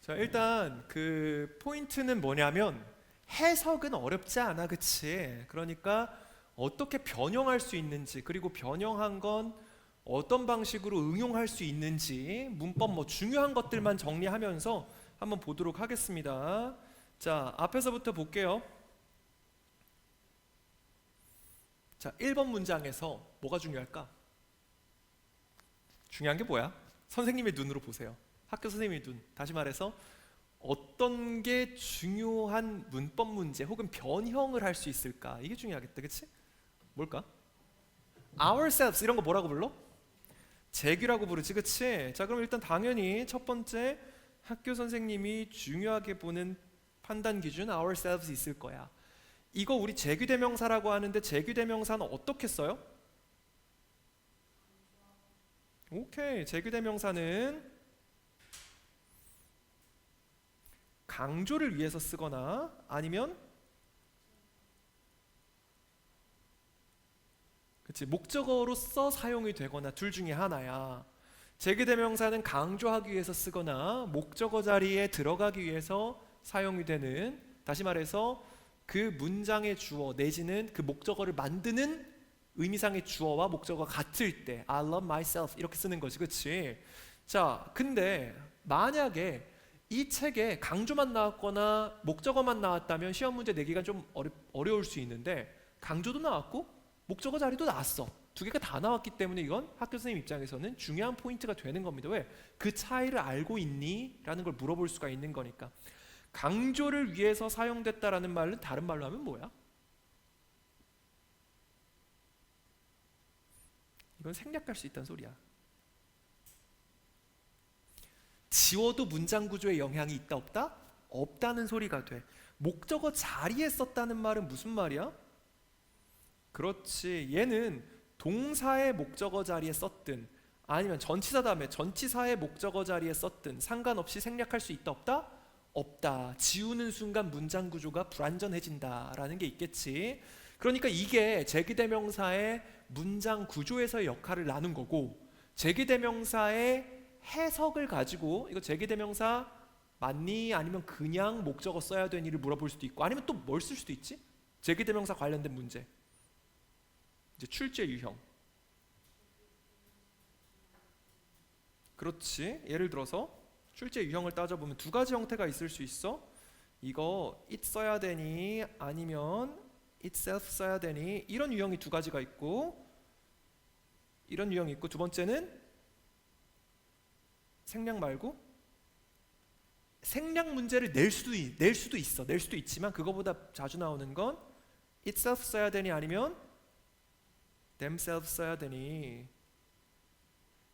자, 일단 그 포인트는 뭐냐면 해석은 어렵지 않아, 그치? 그러니까 어떻게 변형할 수 있는지, 그리고 변형한 건 어떤 방식으로 응용할 수 있는지 문법 뭐 중요한 것들만 정리하면서 한번 보도록 하겠습니다. 자, 앞에서부터 볼게요. 자, 1번 문장에서 뭐가 중요할까? 중요한 게 뭐야? 선생님의 눈으로 보세요. 학교 선생님의 눈. 다시 말해서 어떤 게 중요한 문법 문제 혹은 변형을 할 수 있을까? 이게 중요하겠다, 그치? 뭘까? ourselves 이런 거 뭐라고 불러? 재규라고 부르지, 그치? 자, 그럼 일단 당연히 첫 번째 학교 선생님이 중요하게 보는 판단 기준 ourselves 있을 거야. 이거 우리 재규대명사라고 하는데 재규대명사는 어떻게 써요? 오케이, 재규대명사는 강조를 위해서 쓰거나 아니면 그치, 목적어로서 사용이 되거나 둘 중에 하나야. 재규대명사는 강조하기 위해서 쓰거나 목적어 자리에 들어가기 위해서 사용이 되는, 다시 말해서 그 문장의 주어 내지는 그 목적어를 만드는 의미상의 주어와 목적어가 같을 때 I love myself 이렇게 쓰는 거지, 그치? 자, 근데 만약에 이 책에 강조만 나왔거나 목적어만 나왔다면 시험 문제 내기가 좀 어려울 수 있는데 강조도 나왔고 목적어 자리도 나왔어. 두 개가 다 나왔기 때문에 이건 학교 선생님 입장에서는 중요한 포인트가 되는 겁니다. 왜? 그 차이를 알고 있니? 라는 걸 물어볼 수가 있는 거니까. 강조를 위해서 사용됐다라는 말은 다른 말로 하면 뭐야? 이건 생략할 수 있다는 소리야. 지워도 문장 구조에 영향이 있다 없다? 없다는 소리가 돼. 목적어 자리에 썼다는 말은 무슨 말이야? 그렇지, 얘는 동사의 목적어 자리에 썼든 아니면 전치사 다음에 전치사의 목적어 자리에 썼든 상관없이 생략할 수 있다 없다? 없다. 지우는 순간 문장 구조가 불완전해진다라는 게 있겠지. 그러니까 이게 재기대명사의 문장 구조에서의 역할을 나눈 거고, 재기대명사의 해석을 가지고 이거 재기대명사 맞니? 아니면 그냥 목적어 써야 되니를 물어볼 수도 있고, 아니면 또 뭘 쓸 수도 있지? 재기대명사 관련된 문제, 이제 출제 유형. 그렇지, 예를 들어서 출제 유형을 따져보면 두 가지 형태가 있을 수 있어. 이거 it 써야 되니 아니면 itself 써야 되니, 이런 유형이 두 가지가 있고, 이런 유형이 있고, 두 번째는 생략 말고 생략 문제를 낼 수도 있어. 낼 수도 있지만 그거보다 자주 나오는 건 itself 써야 되니 아니면 themselves 써야 되니.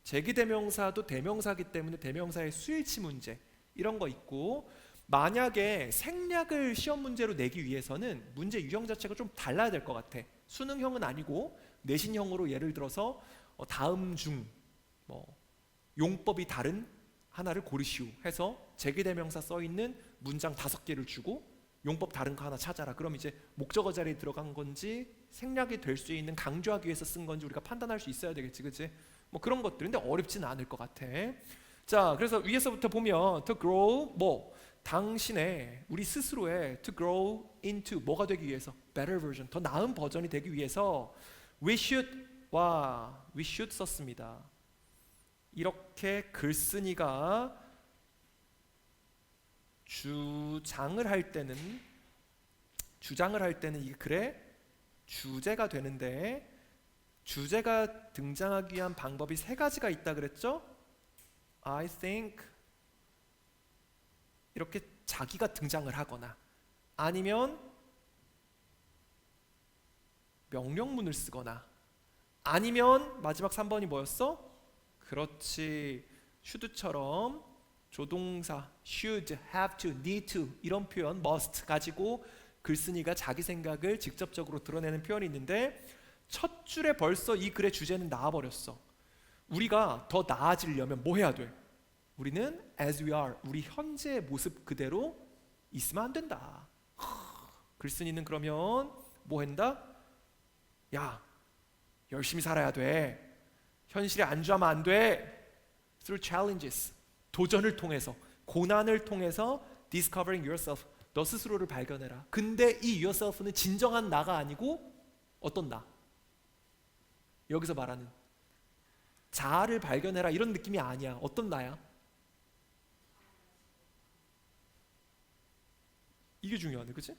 재기대명사도 대명사기 때문에 대명사의 수일치 문제 이런 거 있고, 만약에 생략을 시험 문제로 내기 위해서는 문제 유형 자체가 좀 달라야 될 것 같아. 수능형은 아니고 내신형으로 예를 들어서 다음 중 뭐 용법이 다른 하나를 고르시오 해서 재기대명사 써있는 문장 5개를 주고 용법 다른 거 하나 찾아라. 그럼 이제 목적어 자리에 들어간 건지 생략이 될 수 있는 강조하기 위해서 쓴 건지 우리가 판단할 수 있어야 되겠지, 그치? 뭐 그런 것들. 근데 어렵지는 않을 것 같아. 자, 그래서 위에서부터 보면 to grow 뭐 당신의, 우리 스스로의 to grow into 뭐가 되기 위해서, better version 더 나은 버전이 되기 위해서 we should 썼습니다. 이렇게 글쓴이가 주장을 할 때는 이게 글의 주제가 되는데, 주제가 등장하기 위한 방법이 세 가지가 있다 그랬죠? I think 이렇게 자기가 등장을 하거나 아니면 명령문을 쓰거나 아니면 마지막 3번이 뭐였어? 그렇지, should처럼 조동사 should, have to, need to 이런 표현 must 가지고 글쓴이가 자기 생각을 직접적으로 드러내는 표현이 있는데, 첫 줄에 벌써 이 글의 주제는 나와버렸어. 우리가 더 나아지려면 뭐 해야 돼? 우리는 as we are, 우리 현재의 모습 그대로 있으면 안 된다. 글쓴이는 그러면 뭐 한다? 야, 열심히 살아야 돼. 현실에 안주하면 안 돼. Through challenges, 도전을 통해서 고난을 통해서 discovering yourself, 너 스스로를 발견해라. 근데 이 yourself는 진정한 나가 아니고 어떤 나? 여기서 말하는 자아를 발견해라 이런 느낌이 아니야. 어떤 나야? 이게 중요하네, 그치?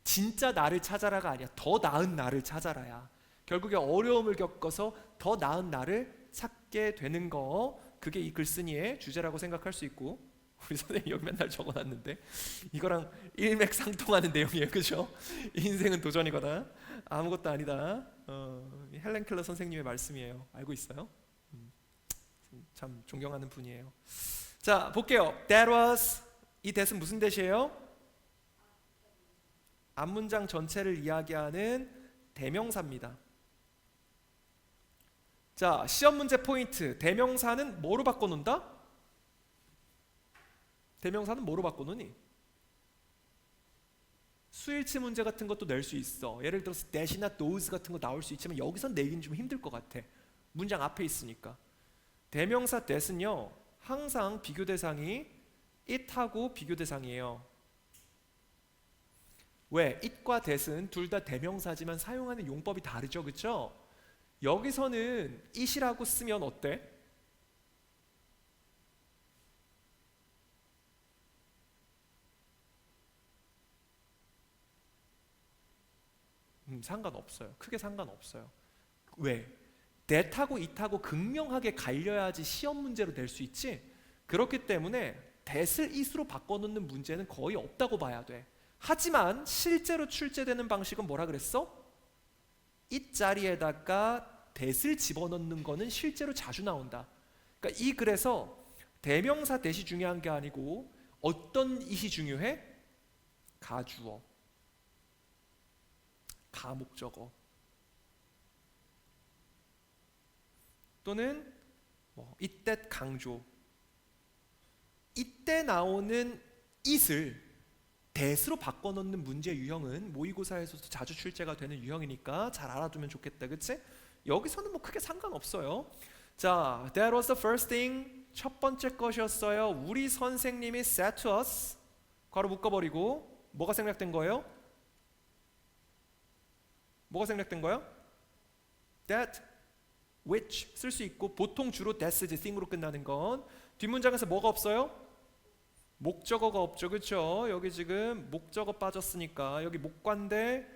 진짜 나를 찾아라가 아니야. 더 나은 나를 찾아라야. 결국에 어려움을 겪어서 더 나은 나를 찾게 되는 거, 그게 이 글쓴이의 주제라고 생각할 수 있고, 우리 선생님이 여기 맨날 적어놨는데 이거랑 일맥상통하는 내용이에요, 그죠? 인생은 도전이거나 아무것도 아니다. 헬렌 켈러 선생님의 말씀이에요. 알고 있어요? 참 존경하는 분이에요. 자, 볼게요. That was, 이 that은 무슨 that이에요? 앞문장 전체를 이야기하는 대명사입니다. 자, 시험 문제 포인트. 대명사는 뭐로 바꿔놓는다? 대명사는 뭐로 바꿔놓니? 수일치 문제 같은 것도 낼 수 있어. 예를 들어서 that이나 those 같은 거 나올 수 있지만 여기선 내긴 좀 힘들 것 같아. 문장 앞에 있으니까. 대명사 that은요, 항상 비교 대상이 it하고 비교 대상이에요. 왜? it과 that은 둘 다 대명사지만 사용하는 용법이 다르죠, 그렇죠? 여기서는 it이라고 쓰면 어때? 상관없어요. 크게 상관없어요. 왜? that하고 it하고 극명하게 갈려야지 시험 문제로 낼 수 있지. 그렇기 때문에 that을 it으로 바꿔놓는 문제는 거의 없다고 봐야 돼. 하지만 실제로 출제되는 방식은 뭐라 그랬어? it 자리에다가 that을 집어넣는 거는 실제로 자주 나온다. 그러니까 이 글에서 대명사 that이 중요한 게 아니고 어떤 it이 중요해? 가주어, 가목적어, 또는 it that 강조. 이때 나오는 it을 that으로 바꿔놓는 문제 유형은 모의고사에서도 자주 출제가 되는 유형이니까 잘 알아두면 좋겠다, 그치? 여기서는 뭐 크게 상관없어요. 자, that was the first thing, 첫 번째 것이었어요. 우리 선생님이 said to us, 괄호 묶어버리고 뭐가 생략된 거예요? 뭐가 생략된 거예요? that, which 쓸 수 있고 보통 주로 that's, thing으로 끝나는 건. 뒷문장에서 뭐가 없어요? 목적어가 없죠, 그렇죠? 여기 지금 목적어 빠졌으니까 여기 목관대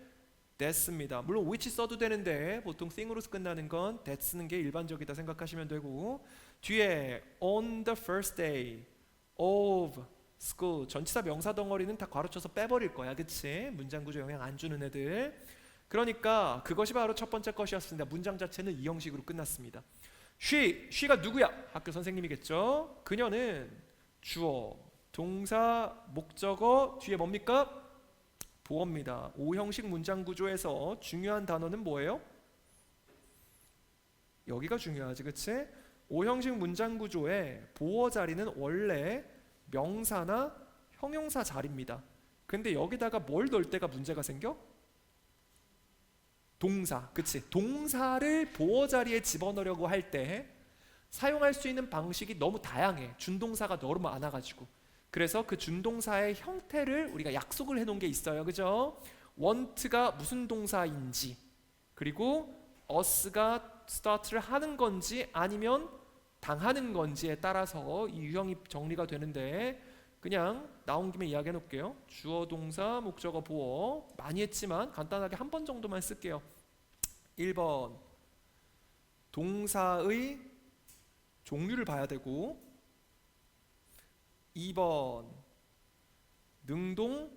thats입니다. 물론 which 써도 되는데 보통 thing으로 끝나는 건 that 쓰는 게 일반적이다 생각하시면 되고, 뒤에 on the first day of school 전치사 명사 덩어리는 다 괄호쳐서 빼버릴 거야, 그치? 문장 구조 영향 안 주는 애들. 그러니까 그것이 바로 첫 번째 것이었습니다. 문장 자체는 이 형식으로 끝났습니다. she가 누구야? 학교 선생님이겠죠? 그녀는 주어, 동사, 목적어, 뒤에 뭡니까? 보어입니다. 오형식 문장 구조에서 중요한 단어는 뭐예요? 여기가 중요하지, 그치? 오형식 문장 구조의 보어 자리는 원래 명사나 형용사 자리입니다. 근데 여기다가 뭘 넣을 때가 문제가 생겨? 동사, 그치? 동사를 보어 자리에 집어넣으려고 할 때 사용할 수 있는 방식이 너무 다양해. 준동사가 너무 많아가지고. 그래서 그 준동사의 형태를 우리가 약속을 해놓은 게 있어요, 그죠? want가 무슨 동사인지, 그리고 us가 start를 하는 건지 아니면 당하는 건지에 따라서 이 유형이 정리가 되는데, 그냥 나온 김에 이야기해 놓을게요. 주어, 동사, 목적어, 보어 많이 했지만 간단하게 한 번 정도만 쓸게요. 1번 동사의 종류를 봐야 되고, 2번 능동,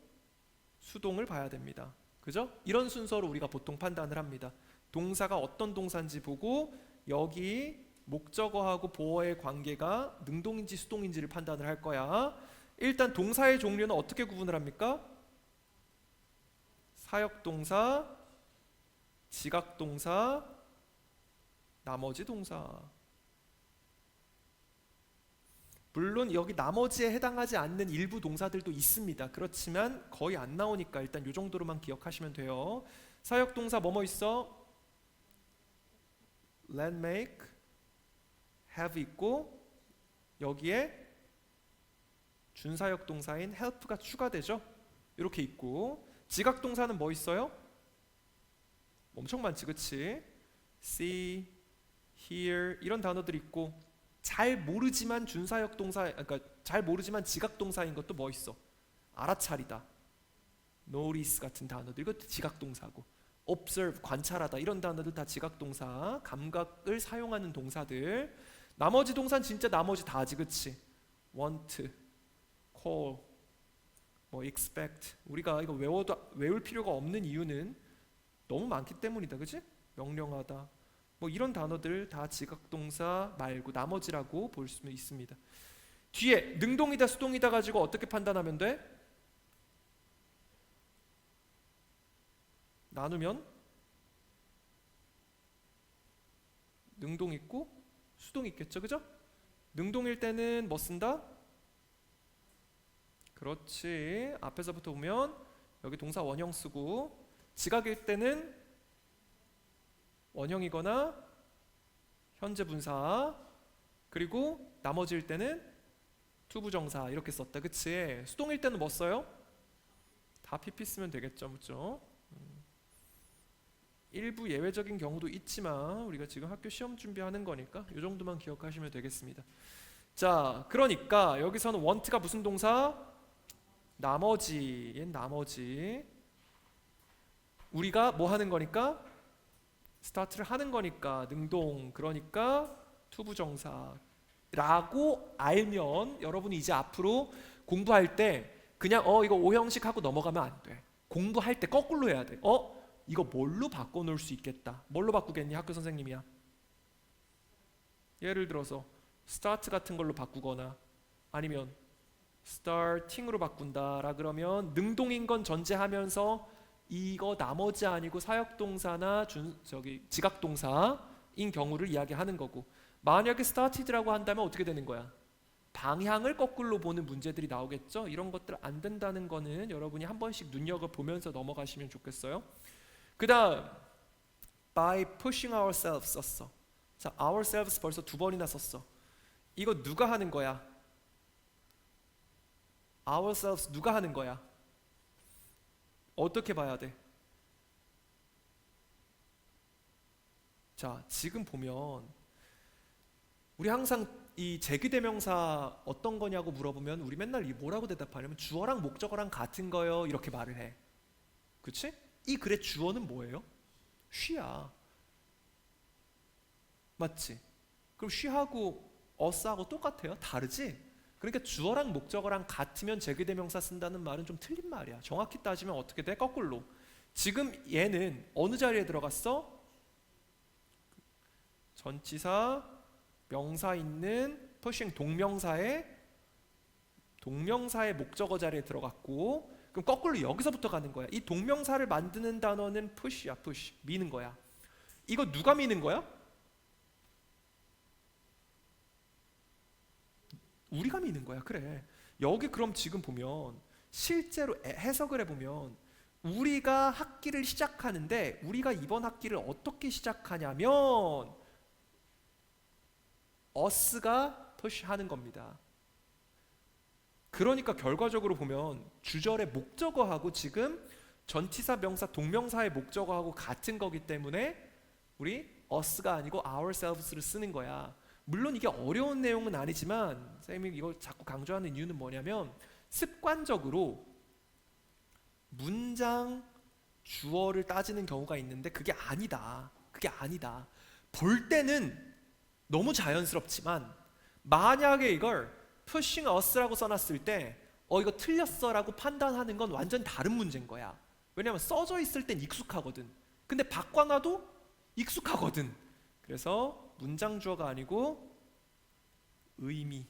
수동을 봐야 됩니다. 그죠? 이런 순서로 우리가 보통 판단을 합니다. 동사가 어떤 동사인지 보고 여기 목적어하고 보어의 관계가 능동인지 수동인지를 판단을 할 거야. 일단 동사의 종류는 어떻게 구분을 합니까? 사역동사, 지각동사, 나머지 동사. 물론 여기 나머지에 해당하지 않는 일부 동사들도 있습니다. 그렇지만 거의 안 나오니까 일단 이 정도로만 기억하시면 돼요. 사역동사 뭐뭐 있어? let, make, have 있고, 여기에 준사역 동사인 help가 추가되죠. 이렇게 있고, 지각 동사는 뭐 있어요? 엄청 많지, 그치? see, hear 이런 단어들 있고, 잘 모르지만 준사역 동사, 그러니까 잘 모르지만 지각 동사인 것도 뭐 있어? 알아차리다, notice 같은 단어들, 이것도 지각 동사고, observe 관찰하다 이런 단어들 다 지각 동사, 감각을 사용하는 동사들. 나머지 동사는 진짜 나머지 다지, 그치? want, call, 뭐 expect. 우리가 이거 외울 필요가 없는 이유는 너무 많기 때문이다, 그치? 명령하다, 뭐 이런 단어들 다 지각동사 말고 나머지라고 볼 수 있습니다. 뒤에 능동이다 수동이다 가지고 어떻게 판단하면 돼? 나누면 능동 있고 수동 있겠죠, 그죠? 능동일 때는 뭐 쓴다? 그렇지, 앞에서부터 보면 여기 동사 원형 쓰고, 지각일 때는 원형이거나 현재 분사, 그리고 나머지일 때는 투부정사 이렇게 썼다, 그치? 수동일 때는 뭐 써요? 다 PP 쓰면 되겠죠, 그죠? 일부 예외적인 경우도 있지만 우리가 지금 학교 시험 준비하는 거니까 이 정도만 기억하시면 되겠습니다. 자, 그러니까 여기서는 want가 무슨 동사? 나머지, 얘는 나머지. 우리가 뭐 하는 거니까? 스타트를 하는 거니까 능동, 그러니까 투부정사 라고 알면 여러분이 이제 앞으로 공부할 때 그냥 이거 오형식 하고 넘어가면 안 돼. 공부할 때 거꾸로 해야 돼. 이거 뭘로 바꿔놓을 수 있겠다. 뭘로 바꾸겠니? 학교 선생님이야. 예를 들어서 start 같은 걸로 바꾸거나 아니면 starting으로 바꾼다라 그러면 능동인 건 전제하면서 이거 나머지 아니고 사역동사나 지각동사인 경우를 이야기하는 거고, 만약에 started라고 한다면 어떻게 되는 거야? 방향을 거꾸로 보는 문제들이 나오겠죠. 이런 것들 안 된다는 거는 여러분이 한 번씩 눈여겨보면서 넘어가시면 좋겠어요. 그 다음 by pushing ourselves 썼어. 자, ourselves 벌써 2번이나 썼어. 이거 누가 하는 거야? ourselves 누가 하는 거야? 어떻게 봐야 돼? 자, 지금 보면 우리 항상 이 제기대명사 어떤 거냐고 물어보면 우리 맨날 이 뭐라고 대답하냐면 주어랑 목적어랑 같은 거요 이렇게 말을 해. 그치? 이 글의 주어는 뭐예요? she야. 맞지? 그럼 she하고 us하고 똑같아요? 다르지? 그러니까 주어랑 목적어랑 같으면 제기대명사 쓴다는 말은 좀 틀린 말이야. 정확히 따지면 어떻게 돼? 거꾸로. 지금 얘는 어느 자리에 들어갔어? 전치사, 명사 있는 pushing 동명사의 목적어 자리에 들어갔고, 그럼 거꾸로 여기서부터 가는 거야. 이 동명사를 만드는 단어는 push야, push. 미는 거야. 이거 누가 미는 거야? 우리가 미는 거야. 그래. 여기 그럼 지금 보면 실제로 해석을 해보면 우리가 학기를 시작하는데 우리가 이번 학기를 어떻게 시작하냐면 us가 push하는 겁니다. 그러니까 결과적으로 보면 주절의 목적어하고 지금 전치사, 명사, 동명사의 목적어하고 같은 거기 때문에 우리 us가 아니고 ourselves를 쓰는 거야. 물론 이게 어려운 내용은 아니지만 쌤이 이걸 자꾸 강조하는 이유는 뭐냐면 습관적으로 문장 주어를 따지는 경우가 있는데 그게 아니다. 볼 때는 너무 자연스럽지만 만약에 이걸 pushing us라고 써놨을 때 이거 틀렸어 라고 판단하는 건 완전 다른 문제인 거야. 왜냐면 써져 있을 땐 익숙하거든. 근데 바꿔놔도 익숙하거든. 그래서 문장 주어가 아니고 의미,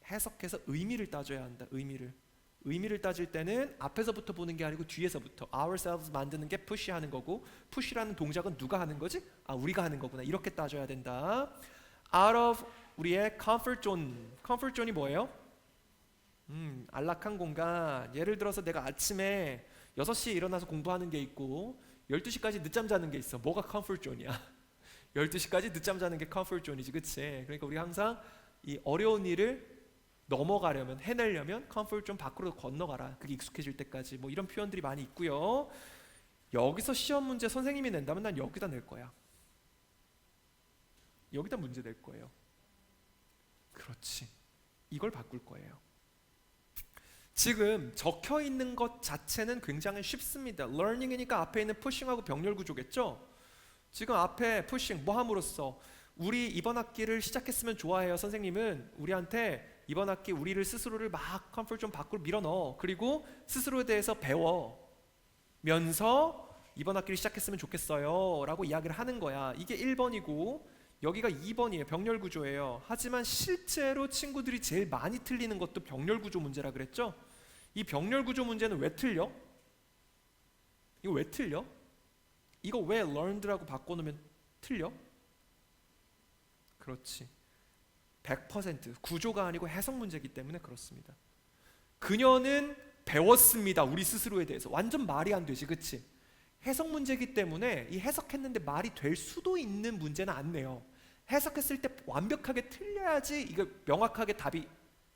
해석해서 의미를 따져야 한다. 의미를 따질 때는 앞에서부터 보는 게 아니고 뒤에서부터 ourselves 만드는 게 push 하는 거고, push라는 동작은 누가 하는 거지? 우리가 하는 거구나. 이렇게 따져야 된다. out of 우리의 comfort zone이 뭐예요? 안락한 공간. 예를 들어서 내가 아침에 6시에 일어나서 공부하는 게 있고 12시까지 늦잠 자는 게 있어. 뭐가 comfort zone이야? 12시까지 늦잠 자는 게 comfort zone이지, 그치? 그러니까 우리 항상 이 어려운 일을 넘어가려면, 해내려면 컴포트 존 밖으로 건너가라. 그게 익숙해질 때까지. 뭐 이런 표현들이 많이 있고요. 여기서 시험 문제 선생님이 낸다면 난 여기다 낼 거야. 여기다 문제 낼 거예요. 그렇지. 이걸 바꿀 거예요. 지금 적혀 있는 것 자체는 굉장히 쉽습니다. learning이니까 앞에 있는 pushing하고 병렬 구조겠죠? 지금 앞에 pushing 뭐 함으로써 우리 이번 학기를 시작했으면 좋아해요. 선생님은 우리한테 이번 학기 우리를 스스로를 막 컴포트 존 밖으로 밀어넣어. 그리고 스스로에 대해서 배워면서 이번 학기를 시작했으면 좋겠어요 라고 이야기를 하는 거야. 이게 1번이고 여기가 2번이에요. 병렬 구조예요. 하지만 실제로 친구들이 제일 많이 틀리는 것도 병렬 구조 문제라 그랬죠? 이 병렬 구조 문제는 왜 틀려? 이거 왜 틀려? 이거 왜 learned라고 바꿔놓으면 틀려? 그렇지. 100% 구조가 아니고 해석 문제이기 때문에 그렇습니다. 그녀는 배웠습니다. 우리 스스로에 대해서. 완전 말이 안 되지, 그치? 해석 문제이기 때문에 이 해석했는데 말이 될 수도 있는 문제는 안 내요. 해석했을 때 완벽하게 틀려야지 이거 명확하게 답이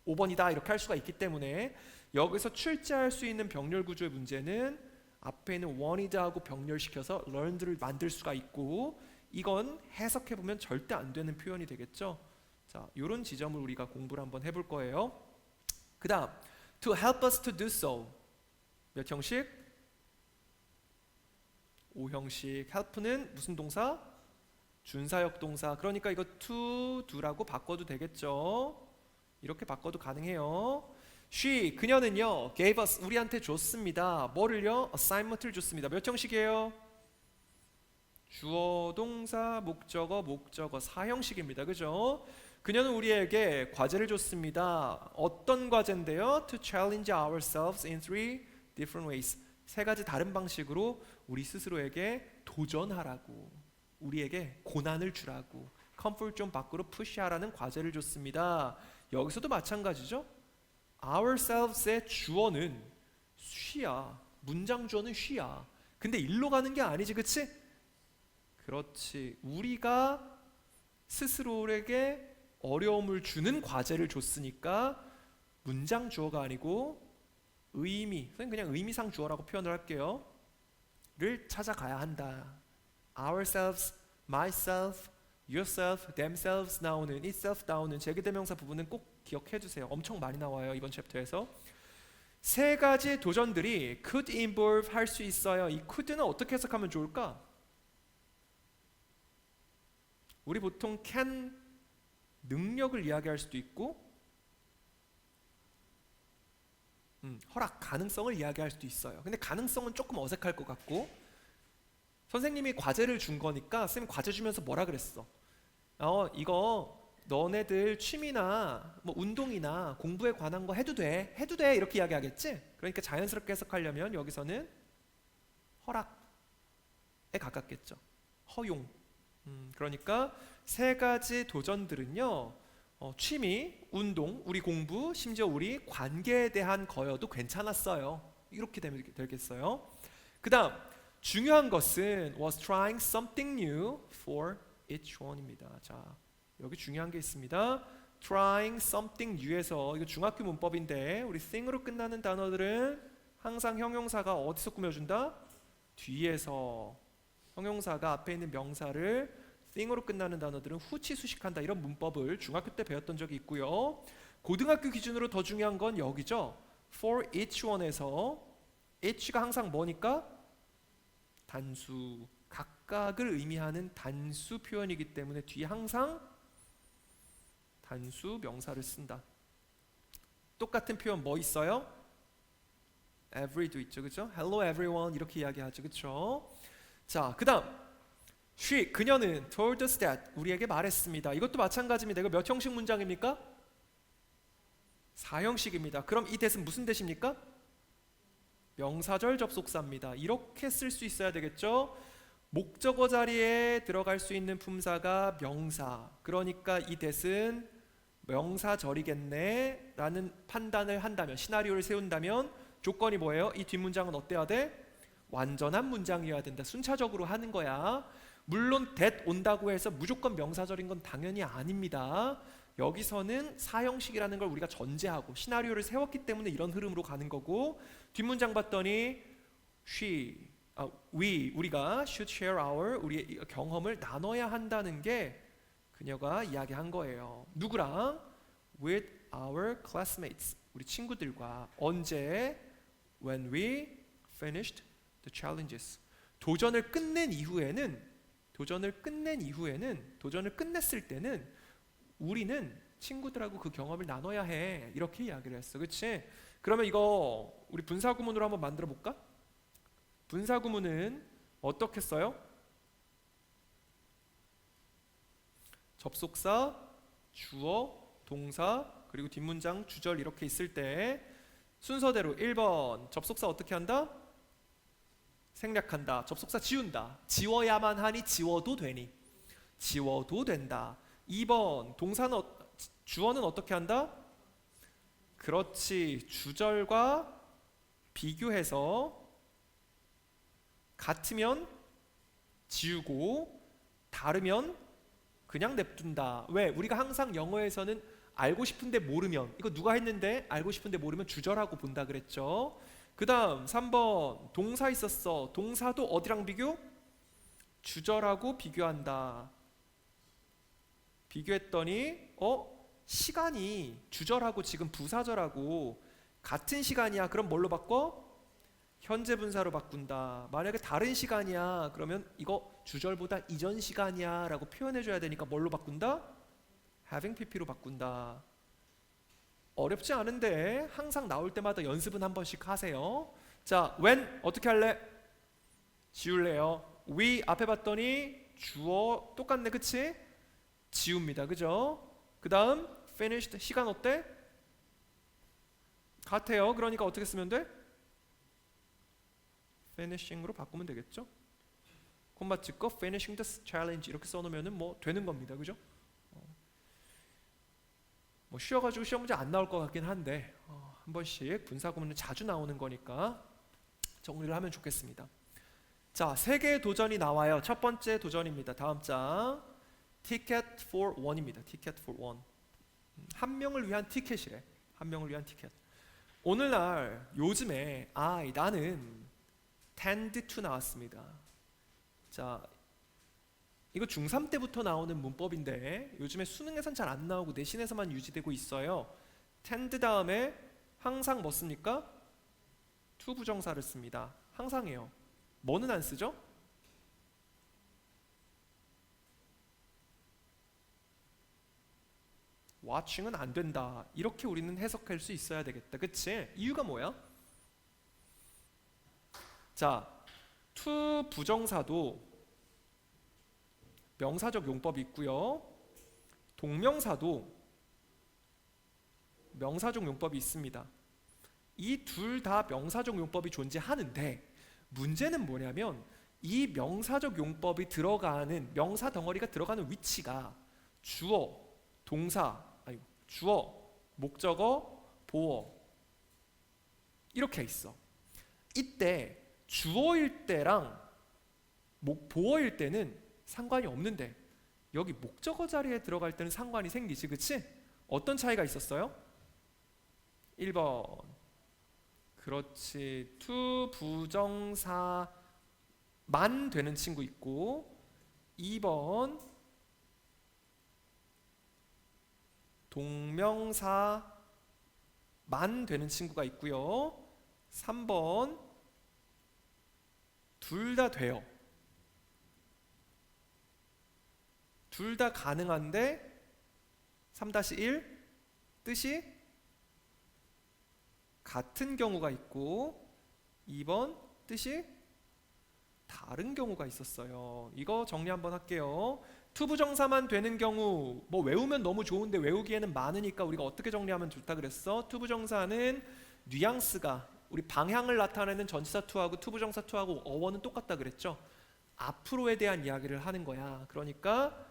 5번이다 이렇게 할 수가 있기 때문에 여기서 출제할 수 있는 병렬 구조의 문제는 앞에 있는 원이다 하고 병렬시켜서 learned를 만들 수가 있고, 이건 해석해보면 절대 안 되는 표현이 되겠죠. 자, 이런 지점을 우리가 공부를 한번 해볼 거예요. 그 다음 to help us to do so 몇 형식? 5형식. help는 무슨 동사? 준사역 동사. 그러니까 이거 to do라고 바꿔도 되겠죠. 이렇게 바꿔도 가능해요. She, 그녀는요 gave us, 우리한테 줬습니다. 뭐를요? assignment를 줬습니다. 몇 형식이에요? 주어, 동사, 목적어, 목적어 4형식입니다. 그죠? 그녀는 우리에게 과제를 줬습니다. 어떤 과제인데요? To challenge ourselves in 3 different ways. 3가지 다른 방식으로 우리 스스로에게 도전하라고, 우리에게 고난을 주라고, 컴포트 존 밖으로 푸시하라는 과제를 줬습니다. 여기서도 마찬가지죠. ourselves의 주어는 she야. 문장 주어는 she야. 근데 일로 가는 게 아니지, 그치? 그렇지. 우리가 스스로에게 어려움을 주는 과제를 줬으니까 문장 주어가 아니고 의미, 선생님 그냥 의미상 주어라고 표현을 할게요. 를 찾아가야 한다. ourselves, myself, yourself, themselves 나오는, itself 나오는 제기대명사 부분은 꼭 기억해 주세요. 엄청 많이 나와요 이번 챕터에서. 3가지 도전들이 could involve 할 수 있어요. 이 could는 어떻게 해석하면 좋을까? 우리 보통 can 능력을 이야기할 수도 있고 허락, 가능성을 이야기할 수도 있어요. 근데 가능성은 조금 어색할 것 같고, 선생님이 과제를 준 거니까 선생님 과제 주면서 뭐라 그랬어? 이거 너네들 취미나 뭐 운동이나 공부에 관한 거 해도 돼 이렇게 이야기하겠지? 그러니까 자연스럽게 해석하려면 여기서는 허락에 가깝겠죠. 허용. 그러니까 3가지 도전들은요, 취미, 운동, 우리 공부, 심지어 우리 관계에 대한 거여도 괜찮았어요. 이렇게 되면 되겠어요. 그 다음 중요한 것은 was trying something new for each one입니다. 자, 여기 중요한 게 있습니다. trying something new에서, 이거 중학교 문법인데 우리 thing으로 끝나는 단어들은 항상 형용사가 어디서 꾸며준다? 뒤에서. 형용사가 앞에 있는 명사를 thing으로 끝나는 단어들은 후치 수식한다. 이런 문법을 중학교 때 배웠던 적이 있고요. 고등학교 기준으로 더 중요한 건 여기죠. for each one에서 each가 항상 뭐니까? 단수, 각각을 의미하는 단수 표현이기 때문에 뒤에 항상 단수 명사를 쓴다. 똑같은 표현 뭐 있어요? every도 있죠, 그렇죠? Hello everyone 이렇게 이야기하죠, 그렇죠? 자, 그 다음 she, 그녀는 told us that, 우리에게 말했습니다. 이것도 마찬가지입니다. 이거 몇 형식 문장입니까? 4형식입니다. 그럼 이 that은 무슨 that입니까? 명사절 접속사입니다. 이렇게 쓸 수 있어야 되겠죠? 목적어 자리에 들어갈 수 있는 품사가 명사, 그러니까 이 that은 명사절이겠네 라는 판단을 한다면, 시나리오를 세운다면 조건이 뭐예요? 이 뒷문장은 어때야 돼? 완전한 문장이어야 된다. 순차적으로 하는 거야. 물론 that 온다고 해서 무조건 명사절인 건 당연히 아닙니다. 여기서는 사형식이라는 걸 우리가 전제하고 시나리오를 세웠기 때문에 이런 흐름으로 가는 거고, 뒷문장 봤더니 우리가 should share our 우리의 경험을 나눠야 한다는 게 그녀가 이야기한 거예요. 누구랑? With our classmates, 우리 친구들과. 언제? When we finished the challenges. 도전을 끝냈을 때는 우리는 친구들하고 그 경험을 나눠야 해. 이렇게 이야기를 했어. 그치? 그러면 이거 우리 분사구문으로 한번 만들어 볼까? 분사구문은 어떻게 써요? 접속사, 주어, 동사, 그리고 뒷문장, 주절 이렇게 있을 때 순서대로 1번 접속사 어떻게 한다? 생략한다. 접속사 지운다. 지워야만 하니 지워도 되니? 지워도 된다. 2번 주어는 어떻게 한다? 그렇지. 주절과 비교해서 같으면 지우고 다르면 그냥 냅둔다. 왜? 우리가 항상 영어에서는 알고 싶은데 모르면, 이거 누가 했는데 알고 싶은데 모르면 주절하고 본다 그랬죠. 그 다음 3번 동사 있었어. 동사도 어디랑 비교? 주절하고 비교한다. 비교했더니 시간이 주절하고 지금 부사절하고 같은 시간이야. 그럼 뭘로 바꿔? 현재 분사로 바꾼다. 만약에 다른 시간이야 그러면 이거 주절보다 이전 시간이야 라고 표현해줘야 되니까 뭘로 바꾼다? having pp로 바꾼다. 어렵지 않은데 항상 나올 때마다 연습은 한 번씩 하세요. 자, when 어떻게 할래? 지울래요. we 앞에 봤더니 주어 똑같네. 그치? 지웁니다. 그죠? 그 다음 finished 시간 어때? 같아요. 그러니까 어떻게 쓰면 돼? finishing으로 바꾸면 되겠죠? 콤마 찍고 finishing the challenge 이렇게 써놓으면 뭐 되는 겁니다. 그죠? 뭐 쉬어가지고 시험 문제 안 나올 것 같긴 한데 한 번씩 분사구문은 자주 나오는 거니까 정리를 하면 좋겠습니다. 자, 3개의 도전이 나와요. 첫 번째 도전입니다. 다음 장 Ticket for one입니다. Ticket for one. 한 명을 위한 티켓이래. 한 명을 위한 티켓. 오늘날 요즘에 나는 tend to 나왔습니다. 자, 이거 중3 때부터 나오는 문법인데 요즘에 수능에선 잘 안 나오고 내신에서만 유지되고 있어요. tend 다음에 항상 뭐 씁니까? to 부정사를 씁니다. 항상이에요. 뭐는 안 쓰죠? watching은 안 된다. 이렇게 우리는 해석할 수 있어야 되겠다. 그치? 이유가 뭐야? 자, to 부정사도 명사적 용법이 있고요. 동명사도 명사적 용법이 있습니다. 이 둘 다 명사적 용법이 존재하는데 문제는 뭐냐면 이 명사적 용법이 들어가는 명사 덩어리가 들어가는 위치가 주어, 목적어, 보어 이렇게 있어. 이때 주어일 때랑 보어일 때는 상관이 없는데 여기 목적어 자리에 들어갈 때는 상관이 생기지. 그치? 어떤 차이가 있었어요? 1번 그렇지. to 부정사만 되는 친구 있고 2번 동명사만 되는 친구가 있고요. 3번 둘 다 돼요. 둘 다 가능한데 3-1 뜻이 같은 경우가 있고 2번 뜻이 다른 경우가 있었어요. 이거 정리 한번 할게요. to 부정사만 되는 경우 뭐 외우면 너무 좋은데 외우기에는 많으니까 우리가 어떻게 정리하면 좋다 그랬어? to 부정사는 뉘앙스가 우리 방향을 나타내는 전치사 to하고 to 부정사 to하고 어원은 똑같다 그랬죠? 앞으로에 대한 이야기를 하는 거야. 그러니까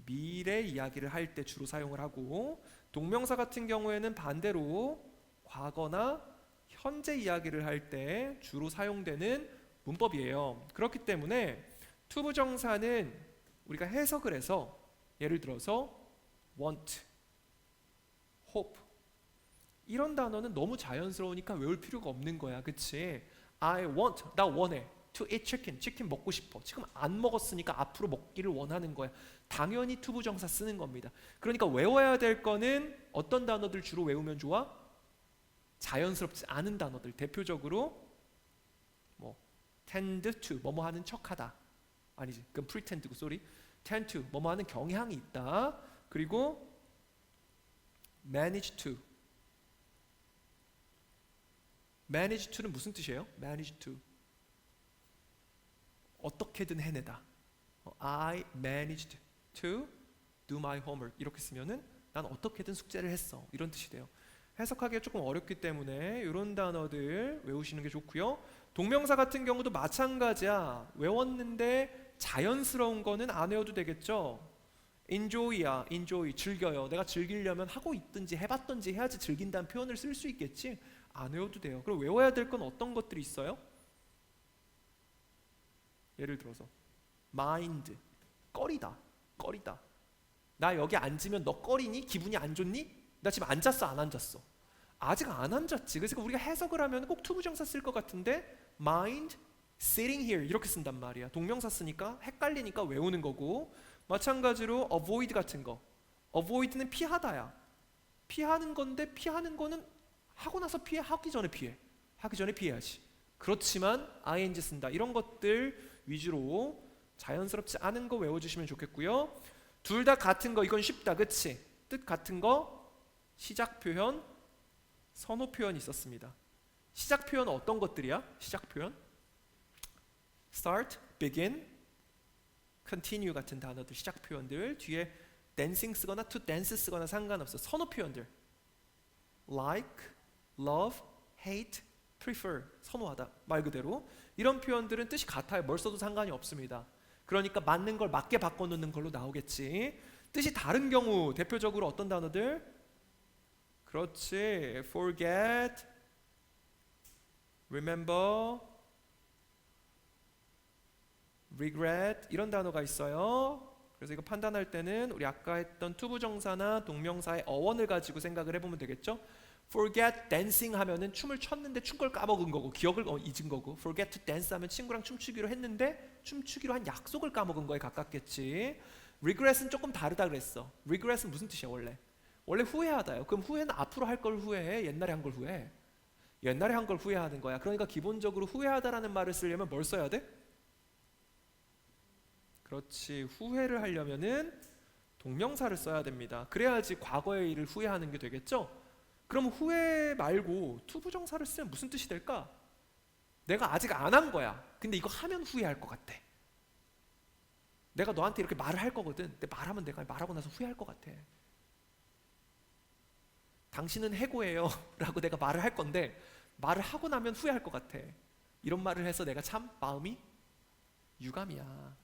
미래 이야기를 할 때 주로 사용을 하고 동명사 같은 경우에는 반대로 과거나 현재 이야기를 할 때 주로 사용되는 문법이에요. 그렇기 때문에 to 부정사는 우리가 해석을 해서 예를 들어서 want hope. 이런 단어는 너무 자연스러우니까 외울 필요가 없는 거야. 그치? I want, 나 원해. To eat chicken, 치킨 먹고 싶어. 지금 안 먹었으니까 앞으로 먹기를 원하는 거야. 당연히 투부정사 쓰는 겁니다. 그러니까 외워야 될 거는 어떤 단어들 주로 외우면 좋아? 자연스럽지 않은 단어들. 대표적으로 뭐 tend to, 뭐뭐 하는 척하다. 아니지, 그건 pretend고, sorry. tend to, 뭐뭐 하는 경향이 있다. 그리고 manage to. manage to는 무슨 뜻이에요? manage to. 어떻게든 해내다. I managed to do my homework. 이렇게 쓰면은 난 어떻게든 숙제를 했어. 이런 뜻이 돼요. 해석하기가 조금 어렵기 때문에 이런 단어들 외우시는 게 좋고요. 동명사 같은 경우도 마찬가지야. 외웠는데 자연스러운 거는 안 외워도 되겠죠. enjoy야, enjoy, 즐겨요. 내가 즐기려면 하고 있든지 해봤든지 해야지 즐긴다는 표현을 쓸 수 있겠지. 안 외워도 돼요. 그럼 외워야 될 건 어떤 것들이 있어요? 예를 들어서 mind, 꺼리다, 꺼리다. 나 여기 앉으면 너 꺼리니? 기분이 안 좋니? 나 지금 앉았어, 안 앉았어? 아직 안 앉았지. 그래서 우리가 해석을 하면 꼭 투부정사 쓸 것 같은데 mind sitting here 이렇게 쓴단 말이야. 동명사 쓰니까 헷갈리니까 외우는 거고, 마찬가지로 avoid 같은 거. avoid는 피하다야. 피하는 건데 피하는 거는 하고 나서 피해, 하기 전에 피해. 하기 전에 피해야지. 그렇지만 ing 쓴다. 이런 것들 위주로 자연스럽지 않은 거 외워주시면 좋겠고요. 둘 다 같은 거, 이건 쉽다, 그치? 뜻 같은 거, 시작 표현, 선호 표현이 있었습니다. 시작 표현은 어떤 것들이야? 시작 표현 start, begin, continue 같은 단어들, 시작 표현들. 뒤에 dancing 쓰거나 to dance 쓰거나 상관없어. 선호 표현들 like, love, hate, prefer, 선호하다 말 그대로. 이런 표현들은 뜻이 같아요. 뭘 써도 상관이 없습니다. 그러니까 맞는 걸 맞게 바꿔놓는 걸로 나오겠지. 뜻이 다른 경우 대표적으로 어떤 단어들? 그렇지. forget, remember, regret 이런 단어가 있어요. 그래서 이거 판단할 때는 우리 아까 했던 투부정사나 동명사의 어원을 가지고 생각을 해보면 되겠죠. forget dancing 하면은 춤을 췄는데 춘 걸 까먹은 거고 기억을 잊은 거고, forget to dance 하면 친구랑 춤추기로 했는데 춤추기로 한 약속을 까먹은 거에 가깝겠지. regret은 조금 다르다 그랬어. regret은 무슨 뜻이야 원래? 원래 후회하다요. 그럼 후회는 앞으로 할 걸 후회해? 옛날에 한 걸 후회해? 옛날에 한 걸 후회하는 거야. 그러니까 기본적으로 후회하다라는 말을 쓰려면 뭘 써야 돼? 그렇지. 후회를 하려면은 동명사를 써야 됩니다. 그래야지 과거의 일을 후회하는 게 되겠죠? 그럼 후회 말고 투부정사를 쓰면 무슨 뜻이 될까? 내가 아직 안 한 거야. 근데 이거 하면 후회할 것 같아. 내가 너한테 이렇게 말을 할 거거든. 근데 말하면 내가 말하고 나서 후회할 것 같아. 당신은 해고예요 라고 내가 말을 할 건데 말을 하고 나면 후회할 것 같아. 이런 말을 해서 내가 참 마음이 유감이야.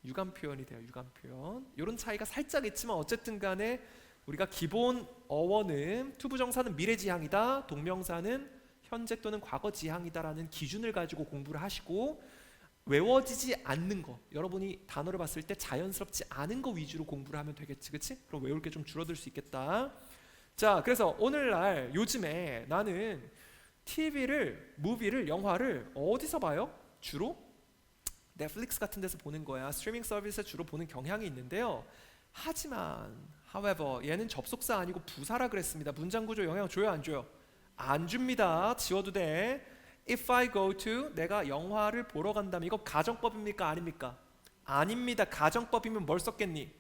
유감 표현이 돼요. 유감 표현. 이런 차이가 살짝 있지만 어쨌든 간에 우리가 기본 어원은 투부정사는 미래지향이다, 동명사는 현재 또는 과거지향이다라는 기준을 가지고 공부를 하시고, 외워지지 않는 거, 여러분이 단어를 봤을 때 자연스럽지 않은 거 위주로 공부를 하면 되겠지, 그치? 그럼 외울 게 좀 줄어들 수 있겠다. 자, 그래서 오늘날 요즘에 나는 TV를, 무비를, 영화를 어디서 봐요? 주로 넷플릭스 같은 데서 보는 거야. 스트리밍 서비스에 주로 보는 경향이 있는데요. 하지만 however 얘는 접속사 아니고 부사라 그랬습니다. 문장 구조 영향 줘요, 안 줘요? 안 줍니다. 지워도 돼. If I go to, 내가 영화를 보러 간다면, 이거 가정법입니까? 아닙니까? 아닙니다. 가정법이면 뭘 썼겠니?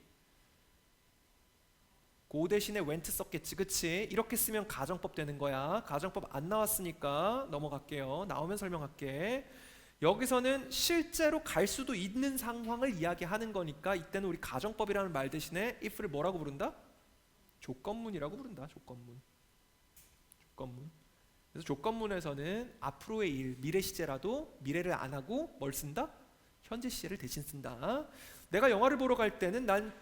go 대신에 went 썼겠지, 그치? 이렇게 쓰면 가정법 되는 거야. 가정법 안 나왔으니까 넘어갈게요. 나오면 설명할게. 여기서는 실제로 갈 수도 있는 상황을 이야기하는 거니까 이때는 우리 가정법이라는 말 대신에 if를 뭐라고 부른다? 조건문이라고 부른다. 조건문. 조건문. 그래서 조건문에서는 앞으로의 일, 미래 시제라도 미래를 안 하고 뭘 쓴다? 현재 시제를 대신 쓴다. 내가 영화를 보러 갈 때는 난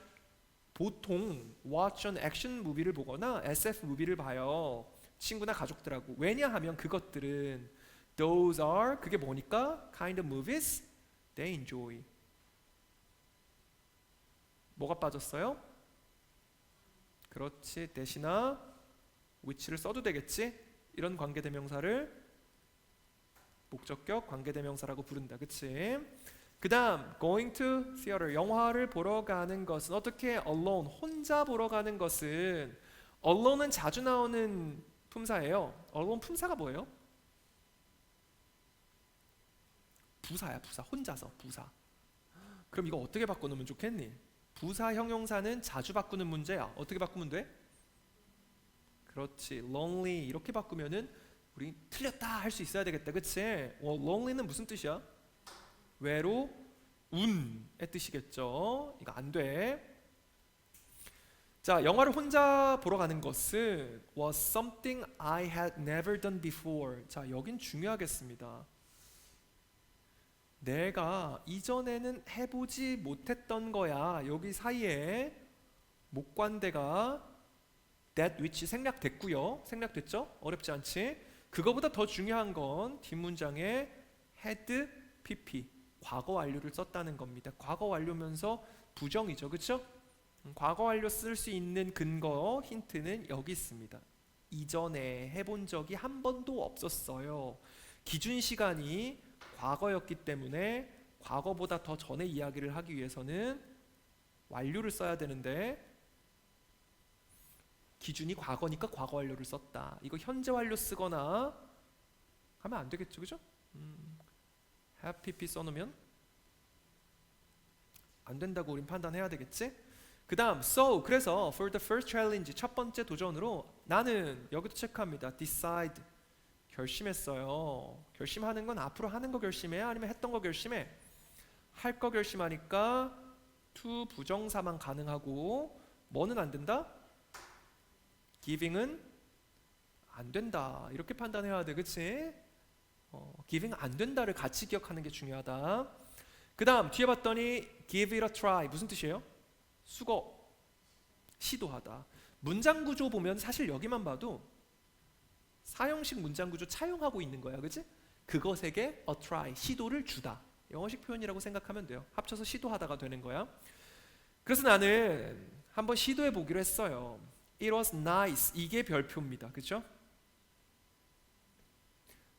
보통 watch an action movie를 보거나 SF 무비를 봐요. 친구나 가족들하고. 왜냐하면 그것들은 those are, 그게 뭐니까? kind of movies they enjoy. 뭐가 빠졌어요? 그렇지. 대시나 which를 써도 되겠지. 이런 관계대명사를 목적격 관계대명사라고 부른다. 그치? 그 다음 going to theater, 영화를 보러 가는 것은 어떻게? alone, 혼자 보러 가는 것은. alone은 자주 나오는 품사예요. alone 품사가 뭐예요? 부사야. 부사. 혼자서. 부사. 그럼 이거 어떻게 바꿔놓으면 좋겠니? 부사 형용사는 자주 바꾸는 문제야. 어떻게 바꾸면 돼? 그렇지. lonely 이렇게 바꾸면은 우리 틀렸다 할 수 있어야 되겠다. 그치? lonely는 무슨 뜻이야? 외로운의 뜻이겠죠. 이거 안 돼. 자, 영화를 혼자 보러 가는 것은 was something I had never done before. 자, 여긴 중요하겠습니다. 내가 이전에는 해보지 못했던 거야. 여기 사이에 목관대가 that which 생략됐고요. 생략됐죠? 어렵지 않지? 그거보다 더 중요한 건 뒷문장에 had pp 과거 완료를 썼다는 겁니다. 과거 완료면서 부정이죠. 그렇죠? 과거 완료 쓸 수 있는 근거 힌트는 여기 있습니다. 이전에 해본 적이 한 번도 없었어요. 기준 시간이 과거였기 때문에 과거보다 더 전의 이야기를 하기 위해서는 완료를 써야 되는데 기준이 과거니까 과거 완료를 썼다. 이거 현재 완료 쓰거나 하면 안 되겠죠, 그죠? have pp 써놓으면 안 된다고 우린 판단해야 되겠지? 그 다음 so 그래서 for the first challenge 첫 번째 도전으로 나는 여기도 체크합니다. decide 결심했어요. 결심하는 건 앞으로 하는 거 결심해? 아니면 했던 거 결심해? 할 거 결심하니까 to 부정사만 가능하고 뭐는 안 된다? giving은 안 된다. 이렇게 판단해야 돼. 그치? giving 안 된다를 같이 기억하는 게 중요하다. 그 다음 뒤에 봤더니 give it a try 무슨 뜻이에요? 수고, 시도하다. 문장 구조 보면 사실 여기만 봐도 사형식 문장 구조 차용하고 있는 거야. 그치? 그것에게 a try, 시도를 주다. 영어식 표현이라고 생각하면 돼요. 합쳐서 시도하다가 되는 거야. 그래서 나는 한번 시도해 보기로 했어요. It was nice. 이게 별표입니다. 그렇죠?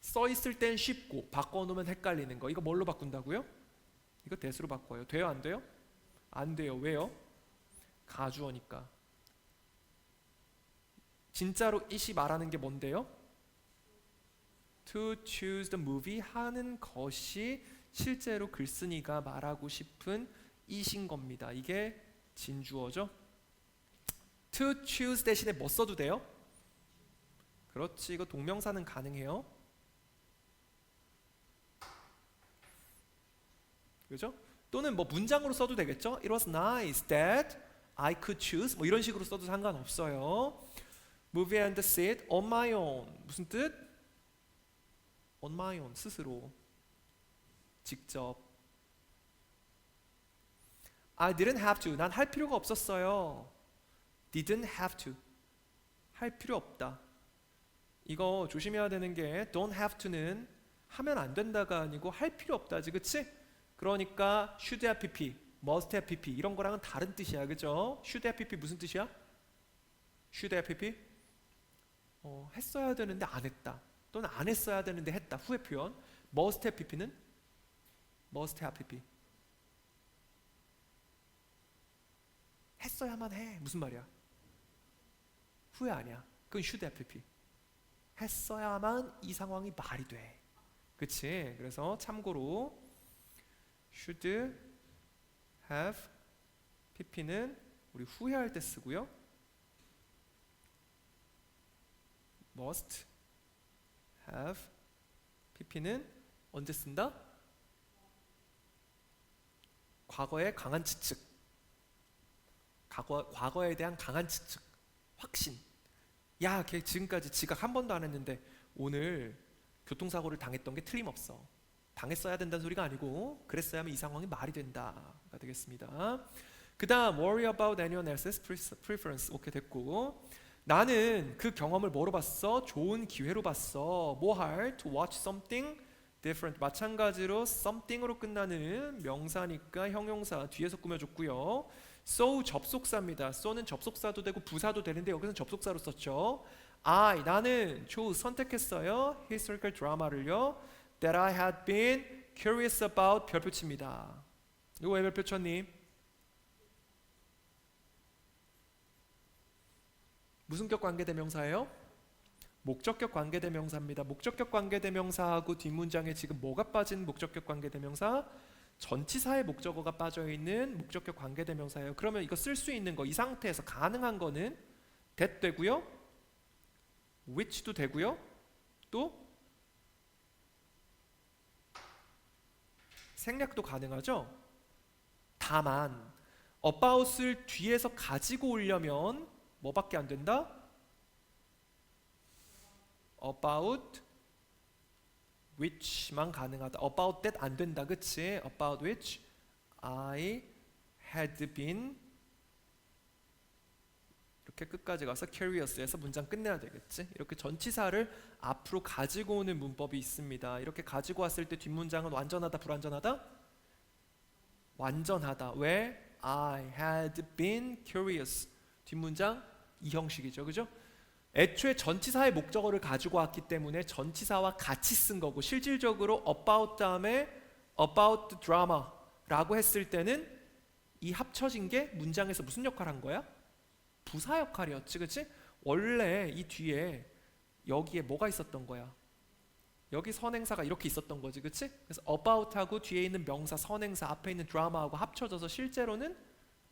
써 있을 땐 쉽고 바꿔놓으면 헷갈리는 거. 이거 뭘로 바꾼다고요? 이거 대수로 바꿔요. 돼요? 안 돼요? 안 돼요. 왜요? 가주어니까. 진짜로 it이 말하는 게 뭔데요? To choose the movie 하는 것이 실제로 글쓴이가 말하고 싶은 it인 겁니다. 이게 진주어죠. To choose 대신에 뭐 써도 돼요? 그렇지. 이거 동명사는 가능해요. 그죠? 또는 뭐 문장으로 써도 되겠죠? It was nice that I could choose 뭐 이런 식으로 써도 상관없어요. Move and sit on my own 무슨 뜻? On my own 스스로 직접. I didn't have to 난 할 필요가 없었어요. Didn't have to 할 필요 없다. 이거 조심해야 되는 게 don't have to는 하면 안 된다가 아니고 할 필요 없다지. 그치? 그러니까 should have pp, must have pp 이런 거랑은 다른 뜻이야. 그죠? should have pp 무슨 뜻이야? should have pp 했어야 되는데 안 했다. 또는 안 했어야 되는데 했다. 후의 표현. must have pp는 must have pp 했어야만 해. 무슨 말이야? 후회 아니야. 그건 should have pp 했어야만 이 상황이 말이 돼. 그치? 그래서 참고로 should have pp는 우리 후회할 때 쓰고요. must have pp는 언제 쓴다? 과거의 강한 추측. 과거에 대한 강한 추측. 확신. 야, 걔 지금까지 지각 한 번도 안 했는데 오늘 교통사고를 당했던 게 틀림없어. 당했어야 된다는 소리가 아니고 그랬어야만 이 상황이 말이 된다가 되겠습니다. 그 다음 worry about anyone else's preference. 오케이, 됐고 나는 그 경험을 뭐로 봤어? 좋은 기회로 봤어. 뭐 할? To watch something different 마찬가지로 something으로 끝나는 명사니까 형용사 뒤에서 꾸며줬고요. so 접속사입니다. so는 접속사도 되고 부사도 되는데 여기서는 접속사로 썼죠. 나는 선택했어요. historical drama를요. that I had been curious about 별표칩니다. 이거 왜 별표 쳤니? 무슨 격 관계대명사예요? 목적격 관계대명사입니다. 목적격 관계대명사하고 뒷문장에 지금 뭐가 빠진 목적격 관계대명사? 전치사의 목적어가 빠져있는 목적격 관계대명사예요. 그러면 이거 쓸 수 있는 거 이 상태에서 가능한 거는 that 되고요. which도 되고요. 또 생략도 가능하죠. 다만 about을 뒤에서 가지고 오려면 뭐밖에 안 된다? about which만 가능하다. about that 안 된다. 그치? about which I had been 이렇게 끝까지 가서 curious에서 문장 끝내야 되겠지? 이렇게 전치사를 앞으로 가지고 오는 문법이 있습니다. 이렇게 가지고 왔을 때 뒷문장은 완전하다, 불완전하다? 완전하다. 왜? I had been curious. 뒷문장 이 형식이죠. 그죠? 애초에 전치사의 목적어를 가지고 왔기 때문에 전치사와 같이 쓴 거고 실질적으로 about 다음에 about the drama 라고 했을 때는 이 합쳐진 게 문장에서 무슨 역할을 한 거야? 부사 역할이었지. 그치? 원래 이 뒤에 여기에 뭐가 있었던 거야? 여기 선행사가 이렇게 있었던 거지. 그치? 그래서 about하고 뒤에 있는 명사 선행사 앞에 있는 드라마하고 합쳐져서 실제로는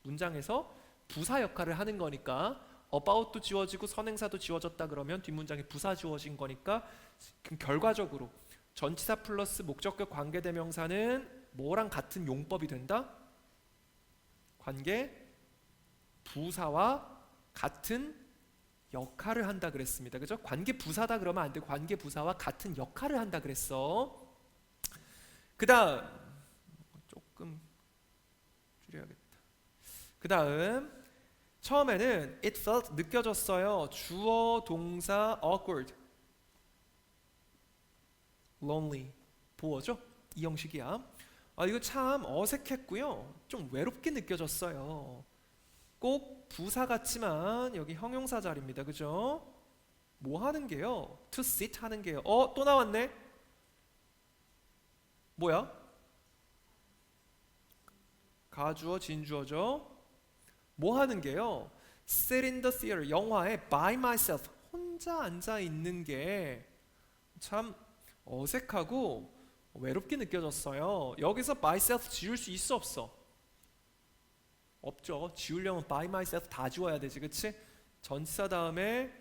문장에서 부사 역할을 하는 거니까 about도 지워지고 선행사도 지워졌다 그러면 뒷문장에 부사 지워진 거니까 결과적으로 전치사 플러스 목적격 관계대명사는 뭐랑 같은 용법이 된다? 관계 부사와 같은 역할을 한다 그랬습니다. 그죠? 관계 부사다 그러면 안 되고 관계 부사와 같은 역할을 한다 그랬어. 그 다음 조금 줄여야겠다. 그 다음 처음에는 it felt 느껴졌어요. 주어 동사 awkward, lonely 보어죠? 이 형식이야. 이거 참 어색했고요. 좀 외롭게 느껴졌어요. 꼭 부사 같지만 여기 형용사 자리입니다. 그죠? 뭐 하는 게요? to sit 하는 게요. 또 나왔네. 뭐야? 가주어 진주어죠. 뭐 하는 게요? sit in the theater 영화에 by myself 혼자 앉아 있는 게 참 어색하고 외롭게 느껴졌어요. 여기서 myself 지울 수 있어 없어? 없죠. 지우려면 by myself 다 지워야 되지. 그치? 전치사 다음에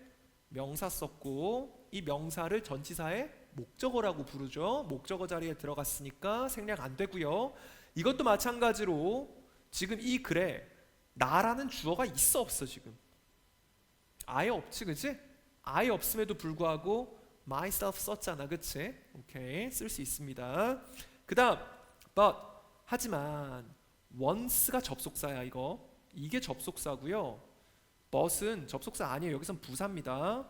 명사 썼고 이 명사를 전치사의 목적어라고 부르죠. 목적어 자리에 들어갔으니까 생략 안 되고요. 이것도 마찬가지로 지금 이 글에 나라는 주어가 있어 없어? 지금 아예 없지. 그치? 아예 없음에도 불구하고 myself 썼잖아. 그치? 오케이, 쓸 수 있습니다. 그 다음 but 하지만 once가 접속사야. 이게 접속사고요. but은 접속사 아니에요. 여기선 부사입니다.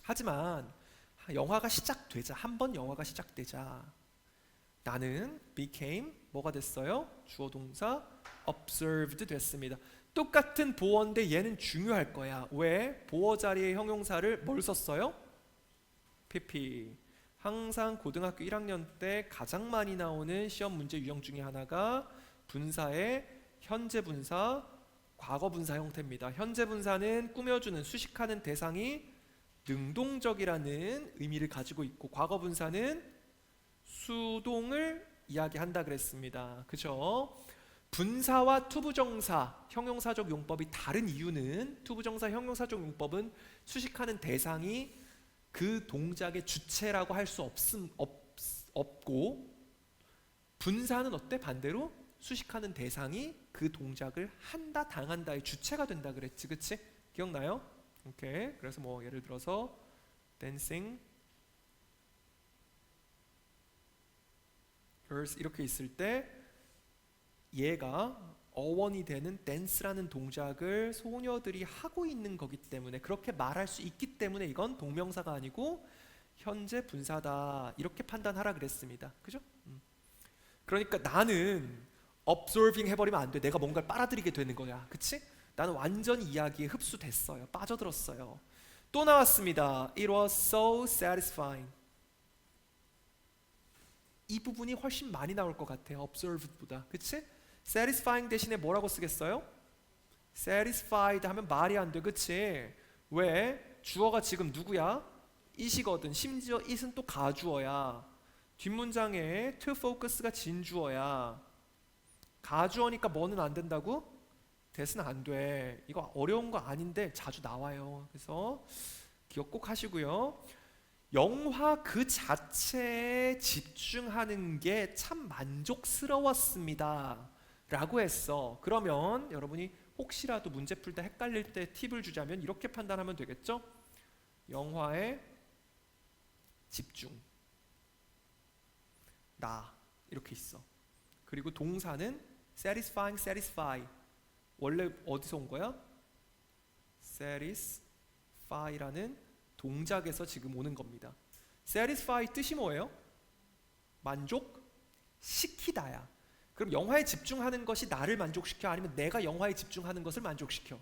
하지만 영화가 시작되자, 한번 영화가 시작되자 나는 became 뭐가 됐어요? 주어 동사 observed 됐습니다. 똑같은 보어인데 얘는 중요할 거야. 왜? 보어 자리에 형용사를 뭘 썼어요? pp. 항상 고등학교 1학년 때 가장 많이 나오는 시험 문제 유형 중에 하나가 분사의 현재 분사, 과거 분사 형태입니다. 현재 분사는 꾸며주는, 수식하는 대상이 능동적이라는 의미를 가지고 있고 과거 분사는 수동을 이야기한다 그랬습니다. 그죠? 분사와 투부정사, 형용사적 용법이 다른 이유는 투부정사, 형용사적 용법은 수식하는 대상이 그 동작의 주체라고 할 수 없고 분사는 어때? 반대로 수식하는 대상이 그 동작을 한다, 당한다의 주체가 된다 그랬지. 그치? 기억나요? 오케이. 그래서 뭐 예를 들어서 dancing girls 이렇게 있을 때 얘가 어원이 되는 댄스라는 동작을 소녀들이 하고 있는 거기 때문에 그렇게 말할 수 있기 때문에 이건 동명사가 아니고 현재 분사다 이렇게 판단하라 그랬습니다. 그죠? 그러니까 나는 observing 해버리면 안 돼. 내가 뭔가를 빨아들이게 되는 거야. 그치? 나는 완전히 이야기에 흡수됐어요. 빠져들었어요. 또 나왔습니다. It was so satisfying. 이 부분이 훨씬 많이 나올 것 같아요. observed보다. 그치? satisfying 대신에 뭐라고 쓰겠어요? satisfied 하면 말이 안 돼. 그치? 왜? 주어가 지금 누구야? it이거든. 심지어 it은 또 가주어야. 뒷문장에 to focus가 진주어야. 가주어니까 뭐는 안 된다고? that은 안 돼. 이거 어려운 거 아닌데 자주 나와요. 그래서 기억 꼭 하시고요. 영화 그 자체에 집중하는 게 참 만족스러웠습니다 라고 했어. 그러면 여러분이 혹시라도 문제 풀 때 헷갈릴 때 팁을 주자면 이렇게 판단하면 되겠죠? 영화에 집중 나 이렇게 있어. 그리고 동사는 satisfying, satisfy. 원래 어디서 온 거야? satisfy라는 동작에서 지금 오는 겁니다. satisfy 뜻이 뭐예요? 만족시키다야. 그럼 영화에 집중하는 것이 나를 만족시켜? 아니면 내가 영화에 집중하는 것을 만족시켜?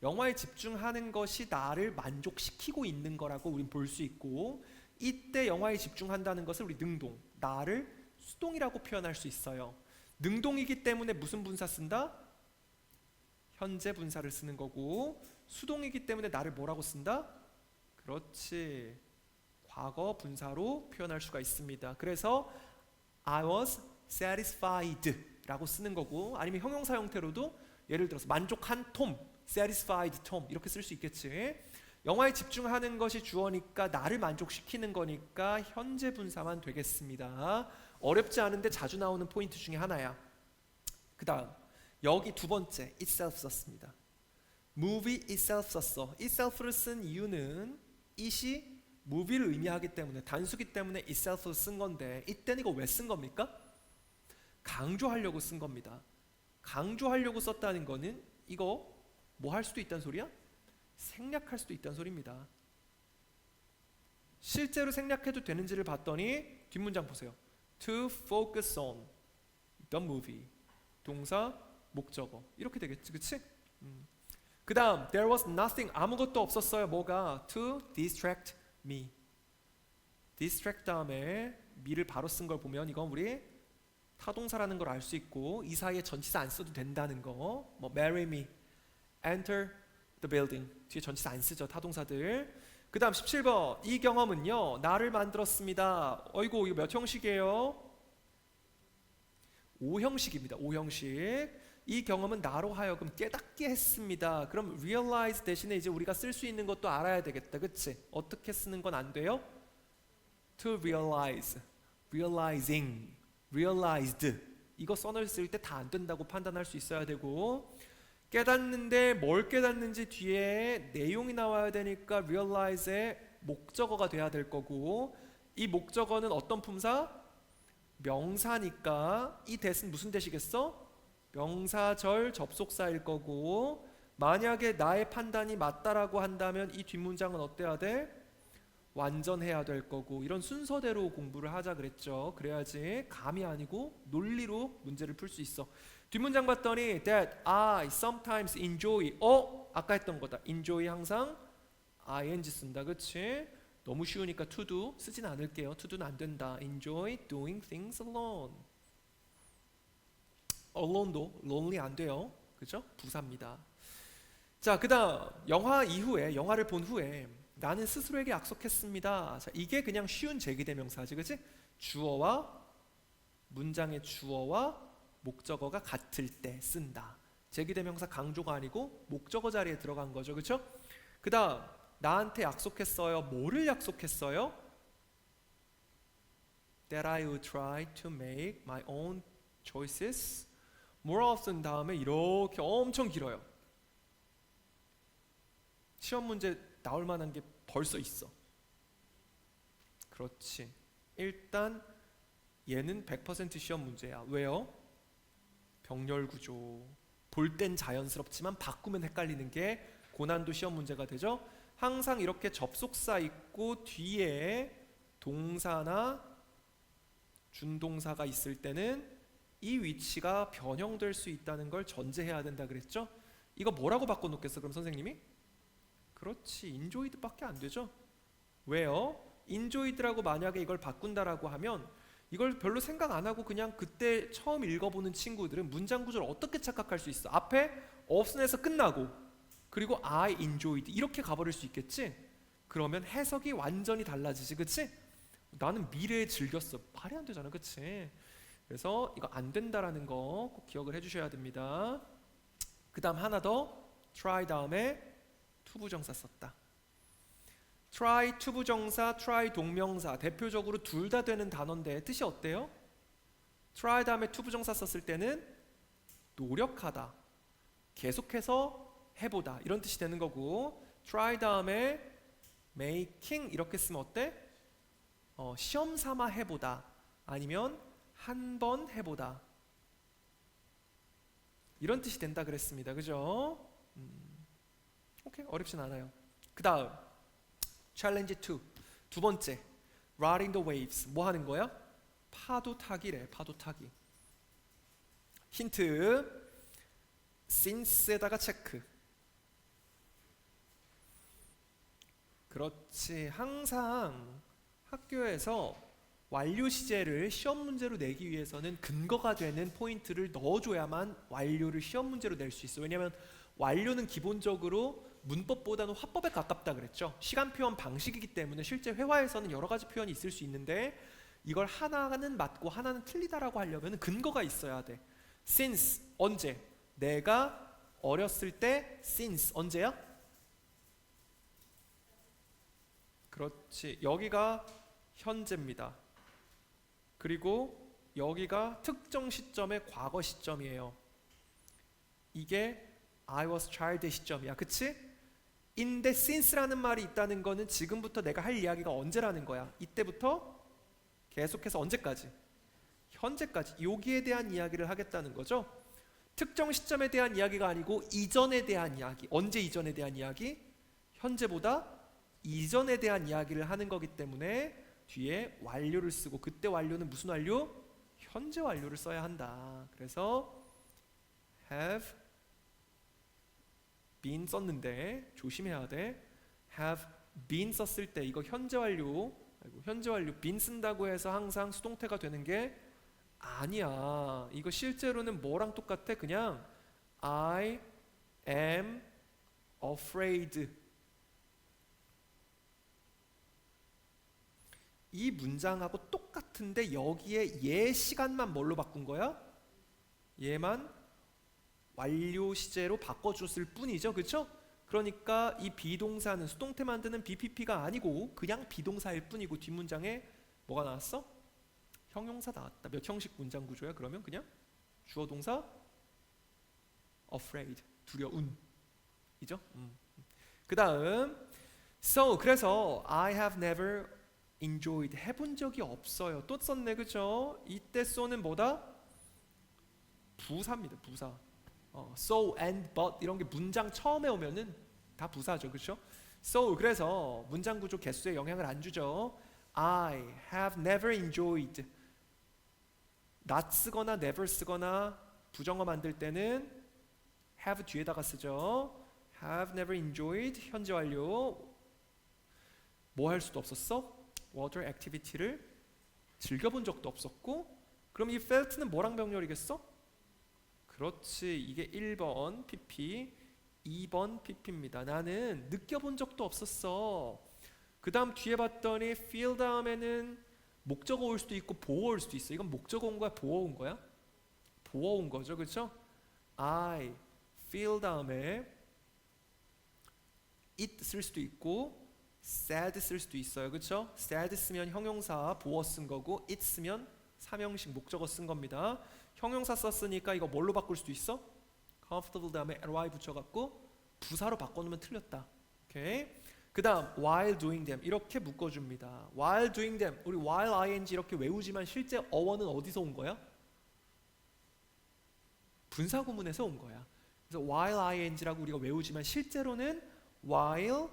영화에 집중하는 것이 나를 만족시키고 있는 거라고 우린 볼 수 있고, 이때 영화에 집중한다는 것을 우리 능동, 나를 수동이라고 표현할 수 있어요. 능동이기 때문에 무슨 분사 쓴다? 현재 분사를 쓰는 거고, 수동이기 때문에 나를 뭐라고 쓴다? 그렇지, 과거 분사로 표현할 수가 있습니다. 그래서 I was satisfied 라고 쓰는 거고, 아니면 형용사 형태로도 예를 들어서 만족한 톰, satisfied Tom 이렇게 쓸 수 있겠지. 영화에 집중하는 것이 주어니까 나를 만족시키는 거니까 현재 분사만 되겠습니다. 어렵지 않은데 자주 나오는 포인트 중에 하나야. 그 다음 여기 두 번째 itself 썼습니다. movie itself 썼어. itself를 쓴 이유는 it이 movie를 의미하기 때문에, 단수기 때문에 itself를 쓴 건데, 이때는 이거 왜 쓴 겁니까? 강조하려고 쓴 겁니다. 강조하려고 썼다는 거는 이거 뭐 할 수도 있다는 소리야? 생략할 수도 있다는 소리입니다. 실제로 생략해도 되는지를 봤더니 뒷문장 보세요. To focus on the movie. 동사, 목적어. 이렇게 되겠지, 그치? 그 다음 there was nothing, 아무것도 없었어요. 뭐가? To distract me. distract 다음에 me를 바로 쓴 걸 보면 이건 우리 타동사라는 걸 알 수 있고, 이 사이에 전치사 안 써도 된다는 거. 뭐 marry me, enter the building. 뒤에 전치사 안 쓰죠, 타동사들. 그 다음 17번 이 경험은요 나를 만들었습니다. 어이구, 이거 몇 형식이에요? 5형식입니다. 5형식. 이 경험은 나로 하여금 깨닫게 했습니다. 그럼 realize 대신에 이제 우리가 쓸 수 있는 것도 알아야 되겠다. 그치? 어떻게 쓰는 건 안 돼요? to realize, realizing, realized. 이거 써놨을 때 다 안 된다고 판단할 수 있어야 되고, 깨닫는데 뭘 깨닫는지 뒤에 내용이 나와야 되니까 realize의 목적어가 돼야 될 거고, 이 목적어는 어떤 품사? 명사니까 이 that은 무슨 that이겠어? 명사절 접속사일 거고, 만약에 나의 판단이 맞다라고 한다면 이 뒷문장은 어때야 돼? 완전해야 될 거고, 이런 순서대로 공부를 하자 그랬죠. 그래야지 감이 아니고 논리로 문제를 풀 수 있어. 뒷문장 봤더니 that I sometimes enjoy. 아까 했던 거다. enjoy 항상 ing 쓴다. 그치? 너무 쉬우니까 to do 쓰진 않을게요. to do는 안 된다. enjoy doing things alone. alone도 lonely 안 돼요. 그죠? 부사입니다. 자, 그 다음 영화 이후에, 영화를 본 후에 나는 스스로에게 약속했습니다. 자, 이게 그냥 쉬운 제기대명사지, 그치? 주어와 문장의 주어와 목적어가 같을 때 쓴다. 제기대명사 강조가 아니고 목적어 자리에 들어간 거죠, 그렇죠? 그 다음 나한테 약속했어요. 뭐를 약속했어요? That I would try to make my own choices more often. 다음에 이렇게 엄청 길어요. 시험 문제 나올 만한 게 벌써 있어. 그렇지. 일단 얘는 100% 시험 문제야. 왜요? 병렬 구조. 볼 땐 자연스럽지만 바꾸면 헷갈리는 게 고난도 시험 문제가 되죠. 항상 이렇게 접속사 있고 뒤에 동사나 준동사가 있을 때는 이 위치가 변형될 수 있다는 걸 전제해야 된다 그랬죠? 이거 뭐라고 바꿔놓겠어 그럼 선생님이? 그렇지, enjoyed밖에 안 되죠. 왜요? enjoyed라고 만약에 이걸 바꾼다라고 하면 이걸 별로 생각 안 하고 그냥 그때 처음 읽어보는 친구들은 문장 구조를 어떻게 착각할 수 있어? 앞에 없음에서 끝나고 그리고 I enjoyed 이렇게 가버릴 수 있겠지? 그러면 해석이 완전히 달라지지, 그치? 나는 미래에 즐겼어. 말이 안 되잖아, 그치? 그래서 이거 안 된다라는 거 꼭 기억을 해주셔야 됩니다. 그 다음 하나 더, try 다음에 투부정사 썼다. try 투부정사, try 동명사, 대표적으로 둘 다 되는 단어인데 뜻이 어때요? try 다음에 투부정사 썼을 때는 노력하다, 계속해서 해보다 이런 뜻이 되는 거고, try 다음에 making 이렇게 쓰면 어때? 시험 삼아 해보다, 아니면 한 번 해보다 이런 뜻이 된다 그랬습니다. 그죠? 오케이, 어렵진 않아요. 그 다음 challenge 2, 두 번째 riding the waves. 뭐 하는 거야? 파도 타기래. 파도 타기. 힌트, since에다가 체크. 그렇지, 항상 학교에서 완료 시제를 시험 문제로 내기 위해서는 근거가 되는 포인트를 넣어줘야만 완료를 시험 문제로 낼 수 있어. 왜냐하면 완료는 기본적으로 문법보다는 화법에 가깝다 그랬죠. 시간 표현 방식이기 때문에 실제 회화에서는 여러 가지 표현이 있을 수 있는데 이걸 하나는 맞고 하나는 틀리다라고 하려면 근거가 있어야 돼. since 언제? 내가 어렸을 때. since 언제야? 그렇지, 여기가 현재입니다. 그리고 여기가 특정 시점의 과거 시점이에요. 이게 I was child의 시점이야, 그치? 인데 since라는 말이 있다는 거는 지금부터 내가 할 이야기가 언제라는 거야. 이때부터 계속해서 언제까지? 현재까지. 여기에 대한 이야기를 하겠다는 거죠. 특정 시점에 대한 이야기가 아니고 이전에 대한 이야기. 언제 이전에 대한 이야기? 현재보다 이전에 대한 이야기를 하는 거기 때문에 뒤에 완료를 쓰고, 그때 완료는 무슨 완료? 현재 완료를 써야 한다. 그래서 have been 썼는데 조심해야 돼. have been 썼을 때 이거 현재 완료, 현재 완료 been 쓴다고 해서 항상 수동태가 되는 게 아니야. 이거 실제로는 뭐랑 똑같아? 그냥 I am afraid. 이 문장하고 똑같은데 여기에 얘 시간만 뭘로 바꾼 거야? 얘만 완료 시제로 바꿔줬을 뿐이죠, 그렇죠? 그러니까 이 비동사는 수동태 만드는 BPP가 아니고 그냥 비동사일 뿐이고 뒷문장에 뭐가 나왔어? 형용사 나왔다. 몇 형식 문장 구조야? 그러면 그냥 주어 동사 afraid, 두려운 이죠? 그 다음 so, 그래서 I have never enjoyed, 해본 적이 없어요. 또 썼네, 그죠? 이때 so는 뭐다? 부사입니다, 부사. so and but 이런 게 문장 처음에 오면은 다 부사죠, 그렇죠? so, 그래서 문장 구조 개수에 영향을 안 주죠. I have never enjoyed. not 쓰거나 never 쓰거나 부정어 만들 때는 have 뒤에다가 쓰죠. have never enjoyed 현재 완료. 뭐 할 수도 없었어? water activity를 즐겨본 적도 없었고. 그럼 이 felt는 뭐랑 병렬이겠어? 그렇지, 이게 1번 PP, 2번 PP입니다. 나는 느껴본 적도 없었어. 그 다음 뒤에 봤더니 feel 다음에는 목적어 올 수도 있고 보어 올 수도 있어. 이건 목적어 온 거야, 보어 온 거야? 보어 온 거죠, 그렇죠? I feel 다음에 it 쓸 수도 있고 sad 쓸 수도 있어요, 그렇죠? sad 쓰면 형용사 보어 쓴 거고 it 쓰면 삼형식 목적어 쓴 겁니다. 형용사 썼으니까 이거 뭘로 바꿀 수도 있어? comfortable 다음에 ly 붙여갖고 부사로 바꿔놓으면 틀렸다. 오케이. 그 다음 while doing them 이렇게 묶어줍니다. while doing them, 우리 while ing 이렇게 외우지만 실제 어원은 어디서 온 거야? 분사구문에서 온 거야. 그래서 while ing라고 우리가 외우지만 실제로는 while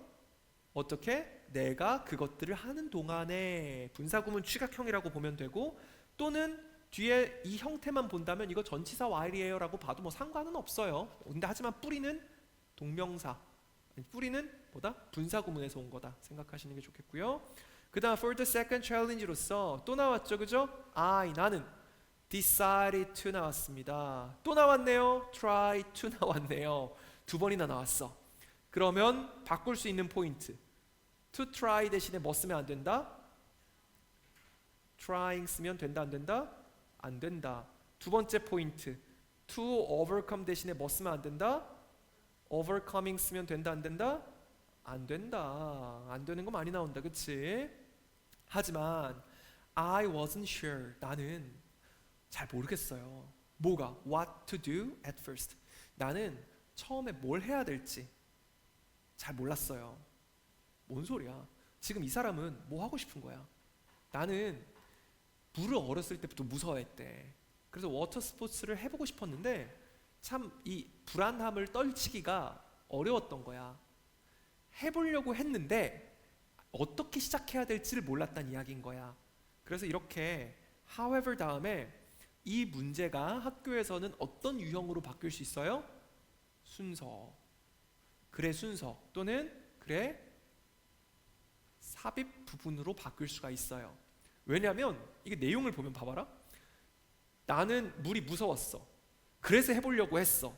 어떻게? 내가 그것들을 하는 동안에 분사구문 취각형이라고 보면 되고, 또는 뒤에 이 형태만 본다면 이거 전치사 while이에요 라고 봐도 뭐 상관은 없어요. 근데 하지만 뿌리는 동명사, 뿌리는 뭐다? 분사구문에서 온 거다 생각하시는 게 좋겠고요. 그 다음 for the second challenge로서 또 나왔죠, 그죠? 나는 decided to 나왔습니다. 또 나왔네요. try to 나왔네요. 두 번이나 나왔어. 그러면 바꿀 수 있는 포인트, to try 대신에 뭐 쓰면 안 된다? trying 쓰면 된다, 안 된다? 안 된다. 두 번째 포인트, to overcome 대신에 뭐 쓰면 안 된다? overcoming 쓰면 된다, 안 된다? 안 된다. 안 되는 거 많이 나온다, 그치? 하지만 I wasn't sure, 나는 잘 모르겠어요. 뭐가? What to do at first. 나는 처음에 뭘 해야 될지 잘 몰랐어요. 뭔 소리야? 지금 이 사람은 뭐 하고 싶은 거야? 나는 물을 어렸을 때부터 무서워했대. 그래서 워터 스포츠를 해보고 싶었는데 참 이 불안함을 떨치기가 어려웠던 거야. 해보려고 했는데 어떻게 시작해야 될지를 몰랐다는 이야기인 거야. 그래서 이렇게 however 다음에 이 문제가 학교에서는 어떤 유형으로 바뀔 수 있어요? 순서, 그래 순서, 또는 그래 삽입 부분으로 바뀔 수가 있어요. 왜냐하면 이게 내용을 보면 봐봐라. 나는 물이 무서웠어. 그래서 해보려고 했어.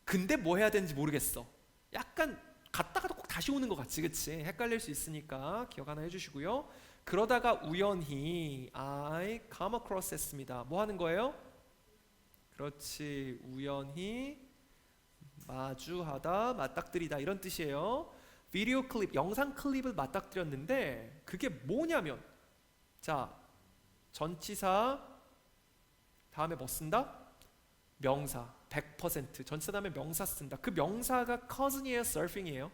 근데 뭐 해야 되는지 모르겠어. 약간 갔다가도 꼭 다시 오는 것 같지, 그치? 헷갈릴 수 있으니까 기억 하나 해주시고요. 그러다가 우연히 I come across 했습니다. 뭐 하는 거예요? 그렇지, 우연히 마주하다, 맞닥뜨리다 이런 뜻이에요. 비디오 클립, 영상 클립을 맞닥뜨렸는데 그게 뭐냐면, 자, 전치사 다음에 뭐 쓴다? 명사, 100% 전치사 다음에 명사 쓴다. 그 명사가 cousin이에요, surfing이에요?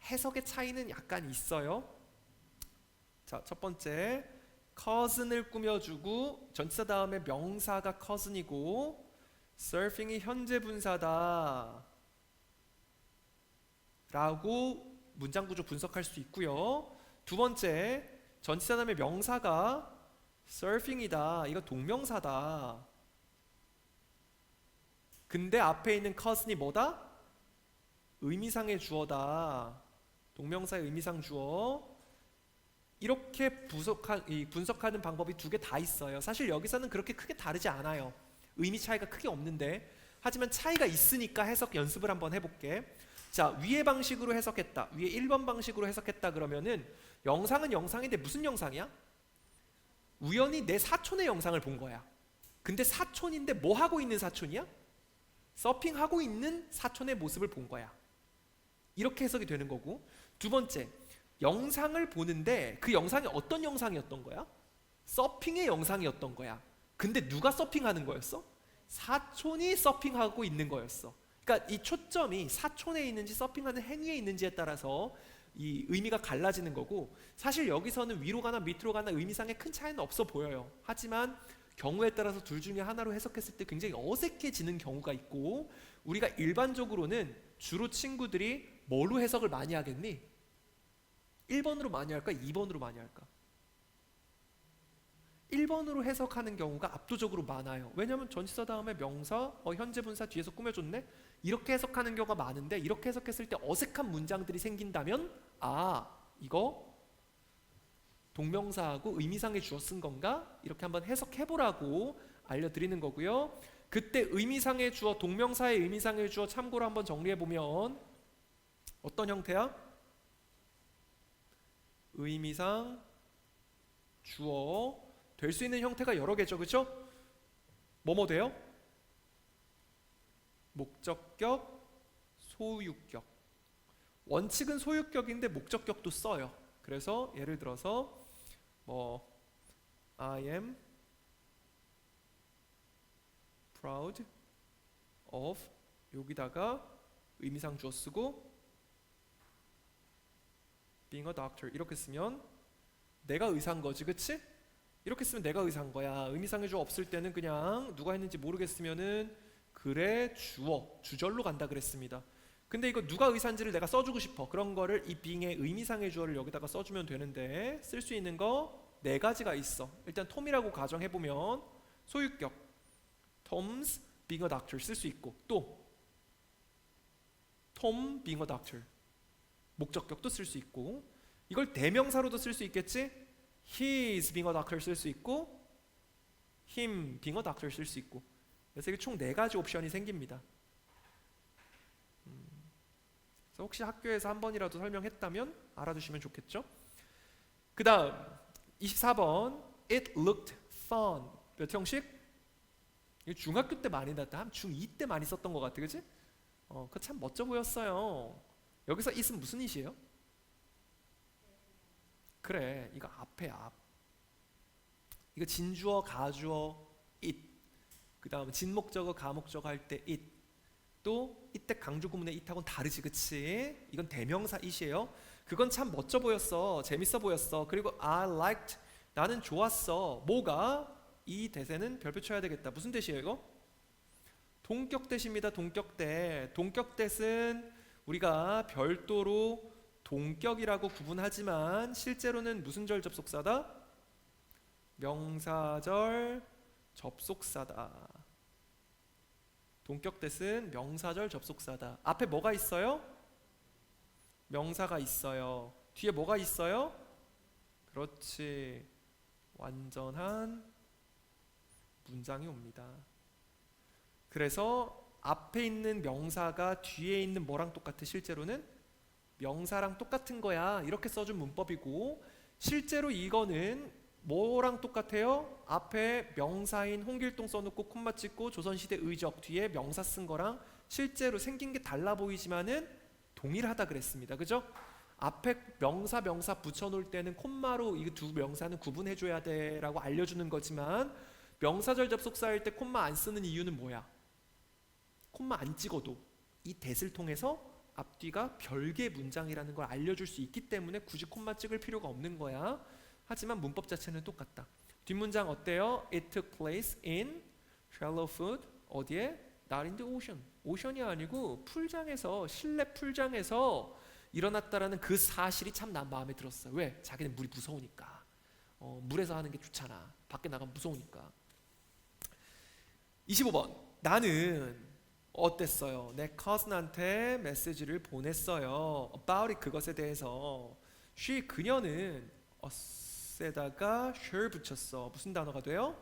해석의 차이는 약간 있어요. 자, 첫 번째, cousin을 꾸며주고 전치사 다음에 명사가 cousin이고 surfing이 현재 분사다 라고 문장 구조 분석할 수 있고요. 두 번째, 전치사 다음에 명사가 surfing이다, 이거 동명사다. 근데 앞에 있는 cousin이 뭐다? 의미상의 주어다. 동명사의 의미상 주어. 이렇게 분석하는 방법이 두 개 다 있어요. 사실 여기서는 그렇게 크게 다르지 않아요. 의미 차이가 크게 없는데, 하지만 차이가 있으니까 해석 연습을 한번 해볼게. 자, 위의 방식으로 해석했다, 위에 1번 방식으로 해석했다 그러면은 영상은 영상인데 무슨 영상이야? 우연히 내 사촌의 영상을 본 거야. 근데 사촌인데 뭐 하고 있는 사촌이야? 서핑하고 있는 사촌의 모습을 본 거야. 이렇게 해석이 되는 거고, 두 번째, 영상을 보는데 그 영상이 어떤 영상이었던 거야? 서핑의 영상이었던 거야. 근데 누가 서핑하는 거였어? 사촌이 서핑하고 있는 거였어. 그러니까 이 초점이 사촌에 있는지 서핑하는 행위에 있는지에 따라서 이 의미가 갈라지는 거고, 사실 여기서는 위로 가나 밑으로 가나 의미상의 큰 차이는 없어 보여요. 하지만 경우에 따라서 둘 중에 하나로 해석했을 때 굉장히 어색해지는 경우가 있고, 우리가 일반적으로는 주로 친구들이 뭘로 해석을 많이 하겠니? 1번으로 많이 할까? 2번으로 많이 할까? 1번으로 해석하는 경우가 압도적으로 많아요. 왜냐하면 전치사 다음에 명사, 현재 분사 뒤에서 꾸며줬네? 이렇게 해석하는 경우가 많은데, 이렇게 해석했을 때 어색한 문장들이 생긴다면 이거 동명사하고 의미상의 주어 쓴 건가? 이렇게 한번 해석해보라고 알려드리는 거고요. 그때 의미상의 주어, 동명사의 의미상의 주어 참고로 한번 정리해보면 어떤 형태야? 의미상 주어 될 수 있는 형태가 여러 개죠, 그렇죠? 뭐뭐 돼요? 목적격, 소유격. 원칙은 소유격인데 목적격도 써요. 그래서 예를 들어서 I am proud of, 여기다가 의미상 주어 쓰고 being a doctor 이렇게 쓰면 내가 의사인 거지, 그치? 이렇게 쓰면 내가 의사인 거야. 의미상의 주어 없을 때는 그냥 누가 했는지 모르겠으면은 그래 주어, 주절로 간다 그랬습니다. 근데 이거 누가 의사인지를 내가 써주고 싶어. 그런 거를 이 being의 의미상의 주어를 여기다가 써주면 되는데 쓸 수 있는 거 네 가지가 있어. 일단 톰이라고 가정해보면 소유격 Tom's being a doctor 쓸 수 있고, 또 Tom being a doctor 목적격도 쓸 수 있고, 이걸 대명사로도 쓸 수 있겠지. He's being a doctor 쓸 수 있고, Him being a doctor 쓸 수 있고. 그래서 이게 총 네 가지 옵션이 생깁니다. 그래서 혹시 학교에서 한 번이라도 설명했다면 알아두시면 좋겠죠. 그 다음 24번 It looked fun. 몇 형식? 이거 중학교 때 많이 났다. 한 중2 때 많이 썼던 것 같아, 그치? 그거 참 멋져 보였어요. 여기서 it은 무슨 it이에요? 그래, 이거 앞에 앞. 이거 진주어, 가주어 it. 그 다음 진목적어, 가목적어 할 때 it. 또 이때 강조 구문의 it하고는 다르지, 그치? 이건 대명사 it이에요. 그건 참 멋져 보였어, 재밌어 보였어. 그리고 I liked, 나는 좋았어. 뭐가? 이 대세는 별표 쳐야 되겠다. 무슨 대시예요 이거? 동격대시입니다. 동격대. 동격대는 우리가 별도로 동격이라고 구분하지만 실제로는 무슨 절 접속사다? 명사절 접속사다. 동격대는 명사절 접속사다. 앞에 뭐가 있어요? 명사가 있어요. 뒤에 뭐가 있어요? 그렇지, 완전한 문장이 옵니다. 그래서 앞에 있는 명사가 뒤에 있는 뭐랑 똑같아? 실제로는 명사랑 똑같은 거야. 이렇게 써준 문법이고, 실제로 이거는 뭐랑 똑같아요? 앞에 명사인 홍길동 써놓고 콤마 찍고 조선시대 의적 뒤에 명사 쓴 거랑 실제로 생긴 게 달라 보이지만은 동일하다 그랬습니다. 그죠? 앞에 명사 붙여놓을 때는 콤마로 이 두 명사는 구분해줘야 돼 라고 알려주는 거지만, 명사절 접속사일 때 콤마 안 쓰는 이유는 뭐야? 콤마 안 찍어도 이 that을 통해서 앞뒤가 별개의 문장이라는 걸 알려줄 수 있기 때문에 굳이 콤마 찍을 필요가 없는 거야. 하지만 문법 자체는 똑같다. 뒷문장 어때요? It took place in shallow food. 어디에? Not in the ocean. 오션이 아니고 풀장에서, 실내 풀장에서 일어났다라는 그 사실이 참 난 마음에 들었어요. 왜? 자기는 물이 무서우니까. 물에서 하는 게 좋잖아. 밖에 나가면 무서우니까. 25번. 나는 어땠어요? 내 cousin한테 메시지를 보냈어요. About it, 그것에 대해서. She, 그녀는 us에다가 shall 붙였어. 무슨 단어가 돼요?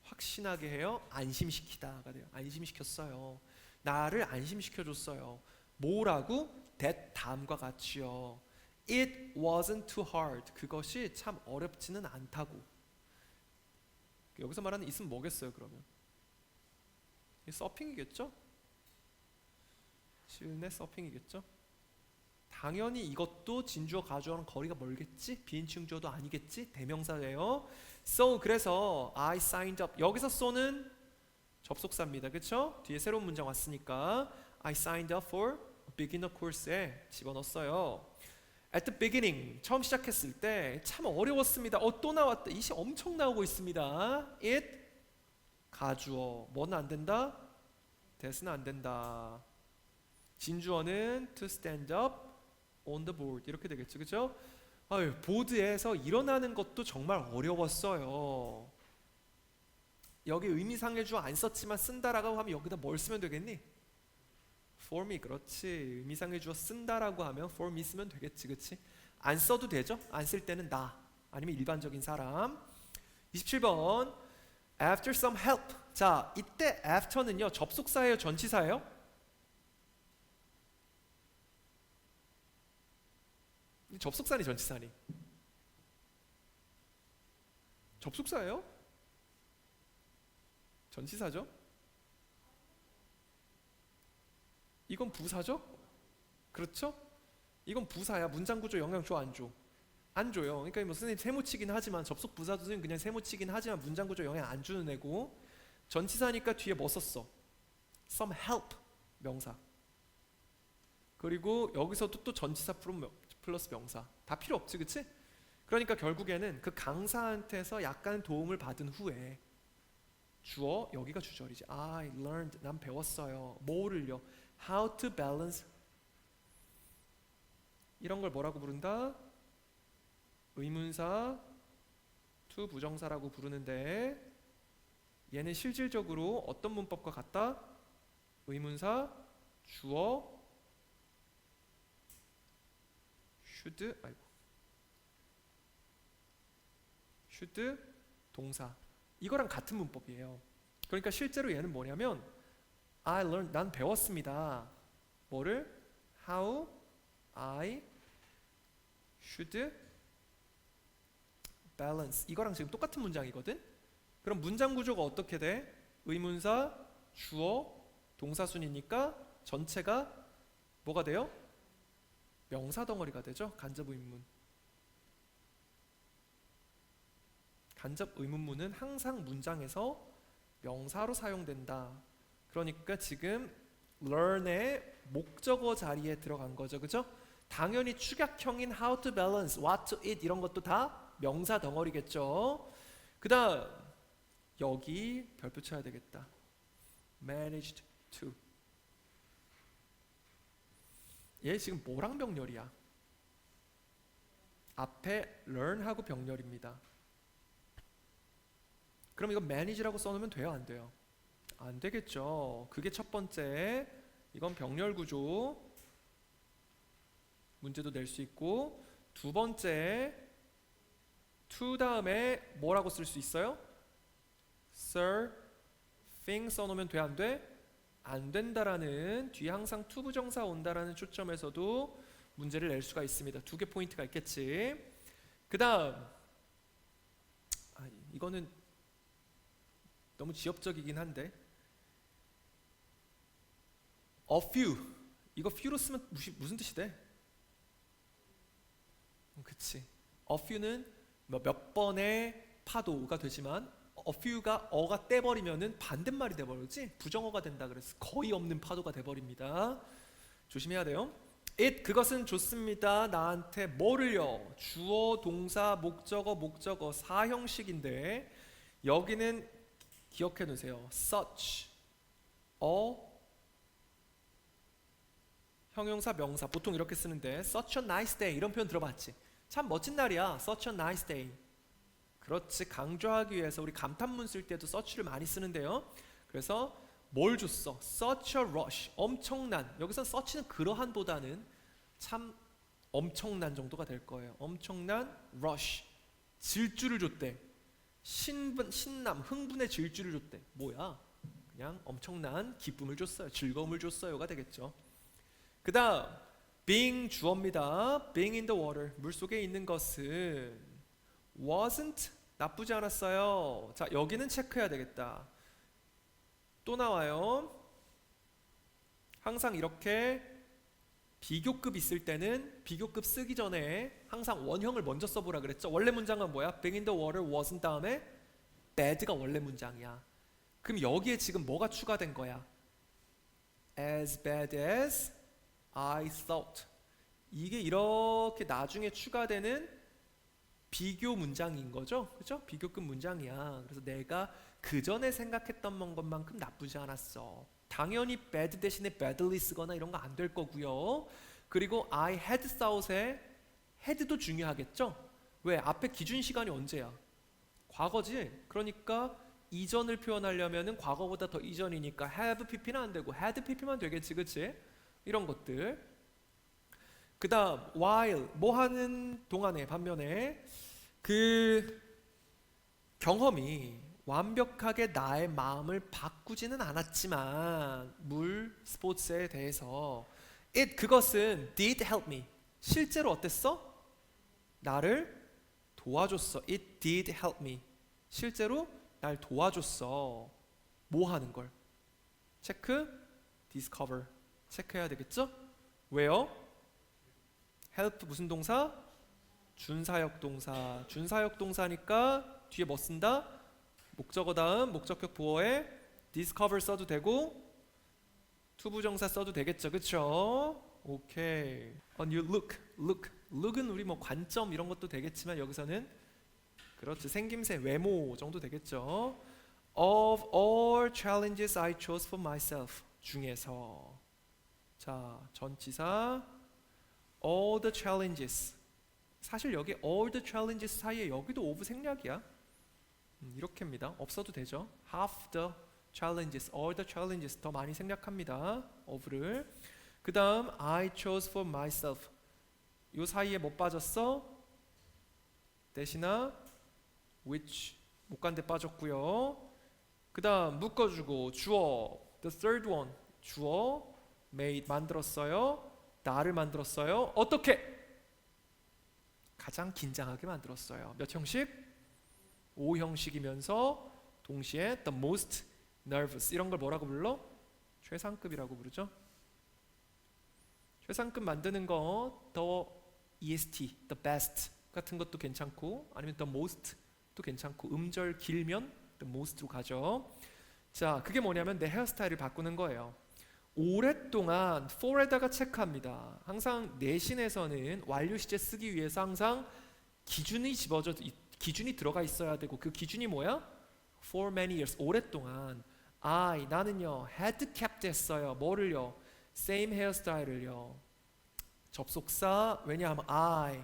확신하게 해요. 안심시키다가 돼요. 안심시켰어요. 나를 안심시켜줬어요. 뭐라고? that 다음과 같이요. It wasn't too hard. 그것이 참 어렵지는 않다고. 여기서 말하는 it은 뭐겠어요 그러면? 서핑이겠죠? 실내 서핑이겠죠? 당연히 이것도 진주어 가주어랑 거리가 멀겠지? 비인칭 주어도 아니겠지? 대명사예요. So, 그래서 I signed up. 여기서 so는 접속사입니다. 그쵸? 뒤에 새로운 문장 왔으니까 I signed up for a beginner course에 집어넣었어요. At the beginning, 처음 시작했을 때 참 어려웠습니다. 또 나왔다. 이시 엄청 나오고 있습니다. It, 가주어. 뭐는 안 된다? that은 안 된다. 진주어는 to stand up on the board. 이렇게 되겠죠. 그죠? 보드에서 일어나는 것도 정말 어려웠어요. 여기 의미상의 주어 안 썼지만 쓴다라고 하면 여기다 뭘 쓰면 되겠니? for me. 그렇지. 의미상의 주어 쓴다라고 하면 for me 쓰면 되겠지. 그치? 안 써도 되죠? 안 쓸 때는 나 아니면 일반적인 사람. 27번 after some help. 자, 이때 after는요 접속사예요, 전치사예요? 접속사니 전치사니? 접속사예요? 전치사죠? 이건 부사죠? 그렇죠? 이건 부사야. 문장 구조 영향 줘, 안 줘? 안 줘요. 그러니까 뭐 선생님 세모치긴 하지만, 접속 부사도 선생님 그냥 세모치긴 하지만 문장 구조 영향 안 주는 애고, 전치사니까 뒤에 뭐 썼어? some help 명사. 그리고 여기서도 또 전치사 플러스 명사. 다 필요 없지, 그치? 그러니까 결국에는 그 강사한테서 약간 도움을 받은 후에 주어, 여기가 주절이지. I learned, 난 배웠어요. 뭐를요? how to balance 이런 걸 뭐라고 부른다? 의문사 to 부정사라고 부르는데 얘는 실질적으로 어떤 문법과 같다? 의문사 주어 should 동사 이거랑 같은 문법이에요. 그러니까 실제로 얘는 뭐냐면 난 배웠습니다. 뭐를? How I should balance 이거랑 지금 똑같은 문장이거든? 그럼 문장 구조가 어떻게 돼? 의문사, 주어, 동사순이니까 전체가 뭐가 돼요? 명사 덩어리가 되죠? 간접 의문문. 간접 의문문은 항상 문장에서 명사로 사용된다. 그러니까 지금 learn의 목적어 자리에 들어간 거죠. 그죠? 당연히 축약형인 how to balance, what to eat 이런 것도 다 명사 덩어리겠죠. 그 다음 여기 별표 쳐야 되겠다. managed to 얘 지금 뭐랑 병렬이야? 앞에 learn하고 병렬입니다. 그럼 이거 manage라고 써놓으면 돼요? 안 돼요? 안 되겠죠. 그게 첫 번째. 이건 병렬 구조 문제도 낼 수 있고 두 번째 to 다음에 뭐라고 쓸 수 있어요? surfing 써놓으면 돼? 안 돼? 안 된다라는 뒤에 항상 to 부정사 온다라는 초점에서도 문제를 낼 수가 있습니다. 두 개 포인트가 있겠지. 그 다음 이거는 너무 지엽적이긴 한데 a few 이거 few로 쓰면 무슨 뜻이 돼? 그치. a few는 몇 번의 파도가 되지만 a few가 어가 떼버리면은 반대말이 돼버리지 부정어가 된다 그랬어. 거의 없는 파도가 돼버립니다. 조심해야 돼요. it 그것은 좋습니다. 나한테 뭐를요? 주어, 동사, 목적어 사형식인데 여기는 기억해 놓으세요. such a 형용사 명사 보통 이렇게 쓰는데 such a nice day 이런 표현 들어봤지? 참 멋진 날이야. such a nice day. 그렇지. 강조하기 위해서 우리 감탄문 쓸 때도 such를 많이 쓰는데요. 그래서 뭘 줬어? such a rush. 엄청난. 여기서 such는 그러한보다는 참 엄청난 정도가 될 거예요. 엄청난 rush. 질주를 줬대. 신남, 흥분의 질주를 줬대. 뭐야? 그냥 엄청난 기쁨을 줬어요. 즐거움을 줬어요가 되겠죠. 그 다음 being 주어입니다. being in the water 물속에 있는 것은 wasn't 나쁘지 않았어요. 자 여기는 체크해야 되겠다. 또 나와요. 항상 이렇게 비교급 있을 때는 비교급 쓰기 전에 항상 원형을 먼저 써보라 그랬죠. 원래 문장은 뭐야? being in the water wasn't 다음에 bad가 원래 문장이야. 그럼 여기에 지금 뭐가 추가된 거야? as bad as I thought. 이게 이렇게 나중에 추가되는 비교 문장인 거죠. 그죠? 비교급 문장이야. 그래서 내가 그 전에 생각했던 것만큼 나쁘지 않았어. 당연히 bad 대신에 badly 쓰거나 이런 거 안 될 거고요. 그리고 I had thought에 had도 중요하겠죠. 왜? 앞에 기준 시간이 언제야? 과거지. 그러니까 이전을 표현하려면은 과거보다 더 이전이니까 have pp는 안 되고 had pp만 되겠지, 그치? 이런 것들. 그 다음 while 뭐 하는 동안에 반면에 그 경험이 완벽하게 나의 마음을 바꾸지는 않았지만 스포츠에 대해서 그것은 did help me 실제로 어땠어? 나를 도와줬어. It did help me 실제로 날 도와줬어. 뭐 하는 걸? 체크, discover 체크해야 되겠죠? 왜요? help 무슨 동사? 준사역 동사. 준사역 동사니까 뒤에 뭐 쓴다? 목적어 다음 목적격 보어에 discover 써도 되고 투부정사 써도 되겠죠, 그쵸? 오케이. new look은 우리 뭐 관점 이런 것도 되겠지만 여기서는 그렇지 생김새, 외모 정도 되겠죠. Of all challenges I chose for myself 중에서 자, 전치사 all the challenges. 사실 여기 all the challenges 사이에 여기도 of 생략이야. 이렇게입니다. 없어도 되죠. half the challenges, all the challenges 더 많이 생략합니다. of를. 그 다음 I chose for myself. 요 사이에 못 빠졌어? 대신에 which 못 간 데 빠졌고요. 그 다음 묶어주고 주어 the third one 주어 made 만들었어요. 나를 만들었어요. 어떻게? 가장 긴장하게 만들었어요. 몇 형식? 5형식이면서 동시에 the most nervous 이런 걸 뭐라고 불러? 최상급이라고 부르죠. 최상급 만드는 거 the EST, the best 같은 것도 괜찮고 아니면 the most도 괜찮고 음절 길면 the most로 가죠. 자, 그게 뭐냐면 내 헤어스타일을 바꾸는 거예요. 오랫동안 for에다가 체크합니다. 항상 내신에서는 완료 시제 쓰기 위해서 항상 기준이 들어가 있어야 되고 그 기준이 뭐야? For many years 오랫동안 나는요 had kept 했어요. 뭐를요? same hairstyle을요. 접속사 왜냐하면 I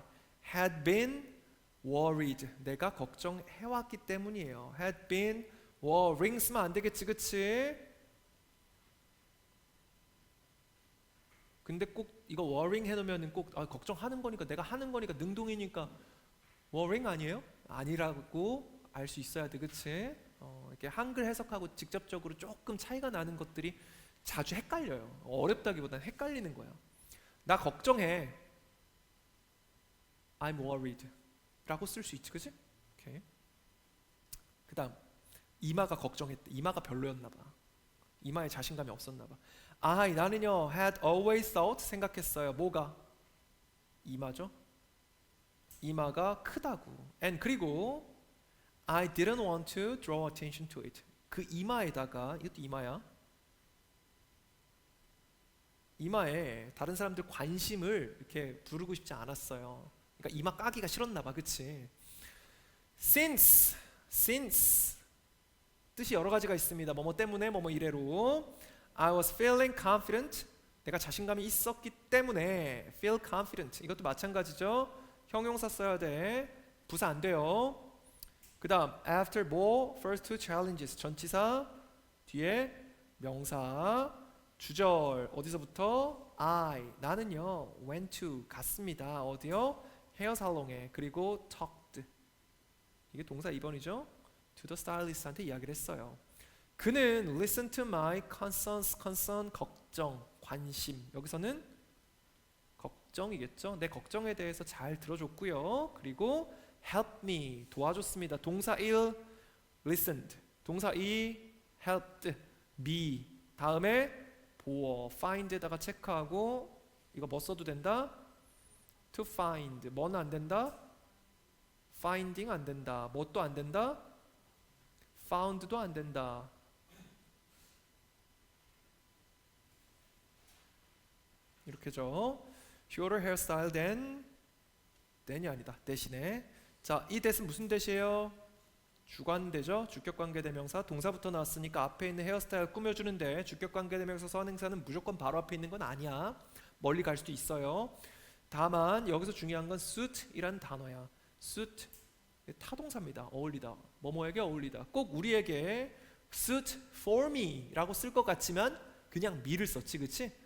had been worried 내가 걱정해왔기 때문이에요. had been worrying 쓰면 안 되겠지, 그치? 근데 꼭 이거 worrying 해놓으면 꼭 걱정하는 거니까 내가 하는 거니까 능동이니까 worrying 아니에요? 아니라고 알 수 있어야 돼, 그치? 이렇게 한글 해석하고 직접적으로 조금 차이가 나는 것들이 자주 헷갈려요. 어렵다기보다는 헷갈리는 거야. 나 걱정해. I'm worried 라고 쓸 수 있지, 그치? 오케이. 그 다음 이마가 걱정했대. 이마가 별로였나 봐. 이마에 자신감이 없었나 봐. 나는요 had always thought 생각했어요. 뭐가? 이마죠. 이마가 크다고. and 그리고 I didn't want to draw attention to it. 그 이마에다가 이것도 이마야. 이마에 다른 사람들 관심을 이렇게 부르고 싶지 않았어요. 그러니까 이마 까기가 싫었나 봐, 그치? since 뜻이 여러 가지가 있습니다. 뭐뭐 때문에 뭐뭐 이래로 I was feeling confident 내가 자신감이 있었기 때문에 feel confident 이것도 마찬가지죠. 형용사 써야 돼. 부사 안 돼요. 그 다음 after more first two challenges 전치사 뒤에 명사 주절 어디서부터? 나는요 went to 갔습니다. 어디요? 헤어 살롱에. 그리고 talked 이게 동사 2번이죠. to the stylist한테 이야기를 했어요. 그는 listen to my concerns, concern 걱정, 관심. 여기서는 걱정이겠죠. 내 걱정에 대해서 잘 들어줬고요. 그리고 help me 도와줬습니다. 동사 1 listened, 동사 2 helped me. 다음에 보어 find에다가 체크하고 이거 뭐 써도 된다? to find. 뭐는 안 된다? finding 안 된다. 뭣도 안 된다? found도 안 된다. 이렇게죠. shorter hairstyle than이 아니다. 대신에 자, 이 that은 무슨 that이에요? 주관대죠. 주격관계대명사. 동사부터 나왔으니까 앞에 있는 헤어스타일 꾸며주는데 주격관계대명사 선행사는 무조건 바로 앞에 있는 건 아니야. 멀리 갈 수도 있어요. 다만 여기서 중요한 건 suit이란 단어야. suit 타동사입니다. 어울리다. 뭐뭐에게 어울리다. 꼭 우리에게 suit for me 라고 쓸 것 같지만 그냥 me를 썼지, 그치?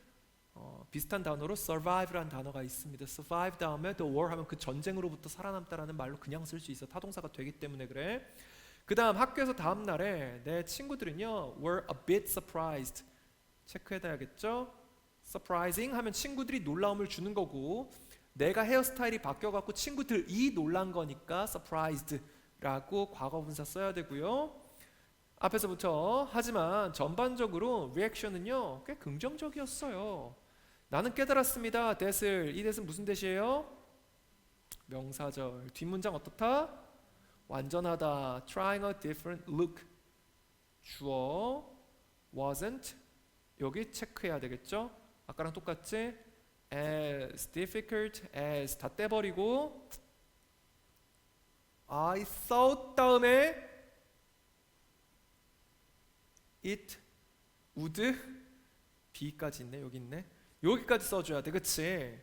비슷한 단어로 survive라는 단어가 있습니다. survive 다음에 the war 하면 그 전쟁으로부터 살아남다라는 말로 그냥 쓸 수 있어. 타동사가 되기 때문에 그래. 그 다음 학교에서 다음 날에 내 친구들은요 were a bit surprised. 체크해둬야겠죠. surprising 하면 친구들이 놀라움을 주는 거고 내가 헤어스타일이 바뀌어갖고 친구들이 놀란 거니까 surprised라고 과거분사 써야 되고요. 앞에서부터 하지만 전반적으로 리액션은요 꽤 긍정적이었어요. 나는 깨달았습니다. 이 that은 무슨 that이에요? 명사절. 뒷문장 어떻다? 완전하다. Trying a different look. 주어 wasn't 여기 체크해야 되겠죠? 아까랑 똑같지? as difficult as 다 떼버리고 I thought 다음에 it would be까지 있네. 여기 있네. 여기까지 써줘야 돼, 그치?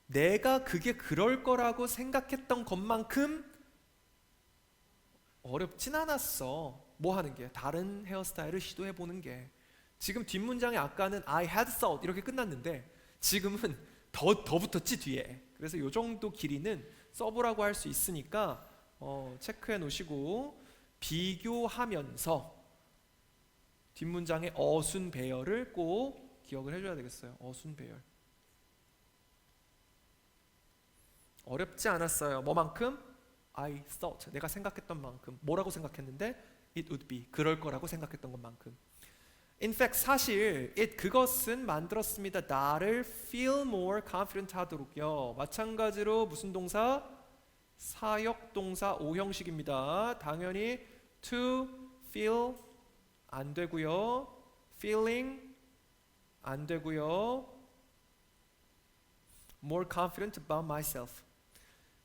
내가 그게 그럴 거라고 생각했던 것만큼 어렵진 않았어. 뭐 하는 게? 다른 헤어스타일을 시도해 보는 게. 지금 뒷문장에 아까는 I had thought 이렇게 끝났는데 지금은 더 붙었지 뒤에. 그래서 요 정도 길이는 써보라고 할 수 있으니까 체크해 놓으시고, 비교하면서 뒷문장의 어순 배열을 꼭 기억을 해줘야 되겠어요. 어순 배열. 어렵지 않았어요. 뭐만큼? I thought. 내가 생각했던 만큼. 뭐라고 생각했는데? It would be. 그럴 거라고 생각했던 것만큼. In fact, 사실 그것은 만들었습니다. 나를 feel more confident 하도록요. 마찬가지로 무슨 동사? 사역 동사 5형식입니다. 당연히 to feel 안 되고요. feeling 안 되고요. more confident about myself.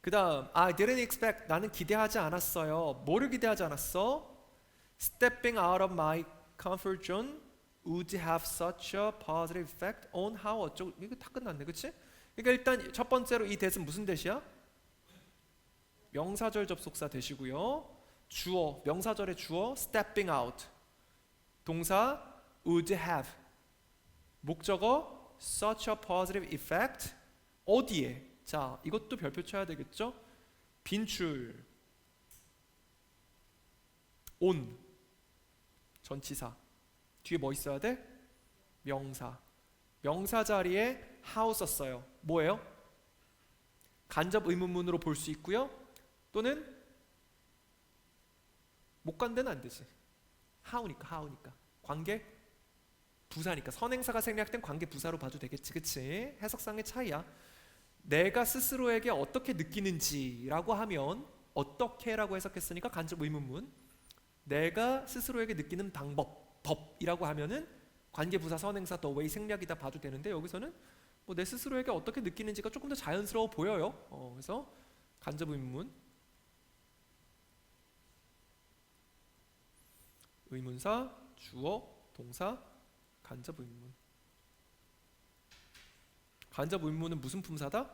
그 다음 I didn't expect. 나는 기대하지 않았어요. 뭐를 기대하지 않았어? Stepping out of my comfort zone would have such a positive effect on how 어쩌고. 이거 다 끝났네, 그치? 그러니까 일단 첫 번째로 이 대은 무슨 대시야? 명사절 접속사 대시고요. 주어, 명사절의 주어 stepping out. 동사 would have. 목적어 such a positive effect. 어디에? 자, 이것도 별표 쳐야 되겠죠? 빈출 on 전치사 뒤에 뭐 있어야 돼? 명사. 명사 자리에 how 썼어요. 뭐예요? 간접 의문문으로 볼 수 있고요. 또는 못 간대는 안 되지. how니까 관계 부사니까 선행사가 생략된 관계 부사로 봐도 되겠지, 그치? 해석상의 차이야. 내가 스스로에게 어떻게 느끼는지라고 하면 어떻게라고 해석했으니까 간접 의문문. 내가 스스로에게 느끼는 방법, 법이라고 하면은 관계부사 선행사 the way 생략이다 봐도 되는데, 여기서는 뭐 내 스스로에게 어떻게 느끼는지가 조금 더 자연스러워 보여요. 그래서 간접 의문문. 의문사, 주어, 동사, 간접 의문문. 간접 의문문은 무슨 품사다?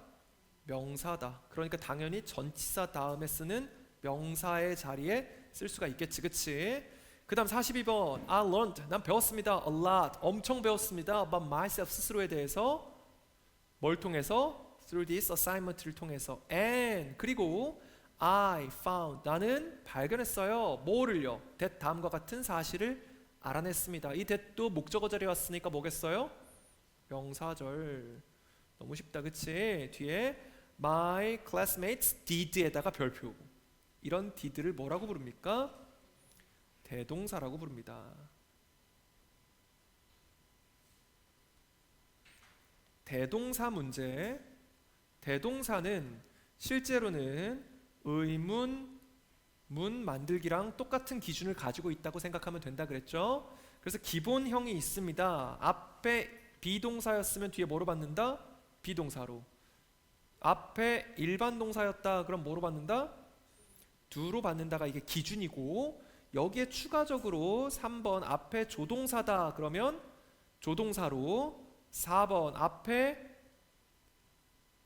명사다. 그러니까 당연히 전치사 다음에 쓰는 명사의 자리에 쓸 수가 있겠지, 그치? 그 다음 42번 I learned. 난 배웠습니다. A lot. 엄청 배웠습니다. About myself. 스스로에 대해서. 뭘 통해서? Through this assignment를 통해서. And 그리고 I found. 나는 발견했어요. 뭐를요? that 다음과 같은 사실을 알아냈습니다. 이 that도 목적어 자리에 왔으니까 뭐겠어요? 명사절. 너무 쉽다, 그치? 뒤에 my classmates did에다가 별표. 이런 did를 뭐라고 부릅니까? 대동사라고 부릅니다. 대동사 문제. 대동사는 실제로는 의문, 문 만들기랑 똑같은 기준을 가지고 있다고 생각하면 된다 그랬죠? 그래서 기본형이 있습니다. 앞에 비동사였으면 뒤에 뭐로 받는다? 비동사로. 앞에 일반 동사였다 그럼 뭐로 받는다? do로 받는다가 이게 기준이고, 여기에 추가적으로 3번 앞에 조동사다 그러면 조동사로, 4번 앞에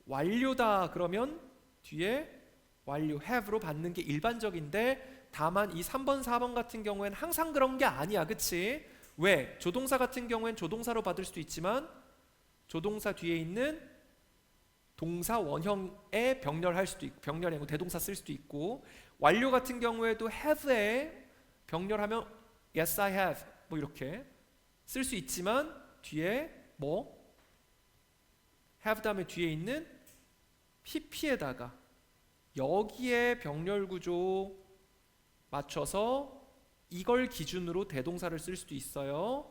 완료다 그러면 뒤에 완료 have로 받는 게 일반적인데, 다만 이 3번 4번 같은 경우에는 항상 그런 게 아니야, 그치? 왜? 조동사 같은 경우엔 조동사로 받을 수도 있지만 조동사 뒤에 있는 동사 원형에 병렬할 수도 있고, 병렬이 아니고 대동사 쓸 수도 있고, 완료 같은 경우에도 have에 병렬하면 yes I have 뭐 이렇게 쓸 수 있지만 뒤에 뭐 have 다음에 뒤에 있는 pp에다가 여기에 병렬 구조 맞춰서 이걸 기준으로 대동사를 쓸 수도 있어요.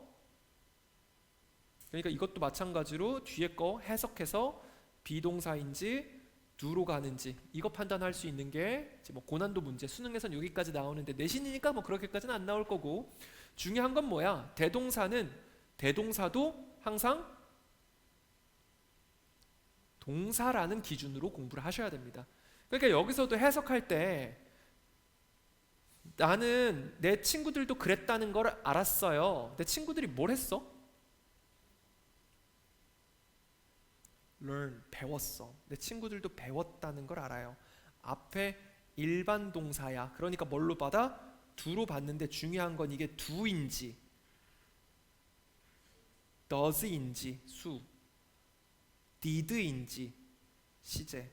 그러니까 이것도 마찬가지로 뒤에 거 해석해서 비동사인지 do로 가는지 이거 판단할 수 있는 게 이제 뭐 고난도 문제, 수능에선 여기까지 나오는데 내신이니까 뭐 그렇게까지는 안 나올 거고, 중요한 건 뭐야? 대동사도 항상 동사라는 기준으로 공부를 하셔야 됩니다. 그러니까 여기서도 해석할 때 나는 내 친구들도 그랬다는 걸 알았어요. 내 친구들이 뭘 했어? learn, 배웠어. 내 친구들도 배웠다는 걸 알아요. 앞에 일반 동사야. 그러니까 뭘로 받아? do로 받는데 중요한 건 이게 do인지 does인지 수, did인지 시제.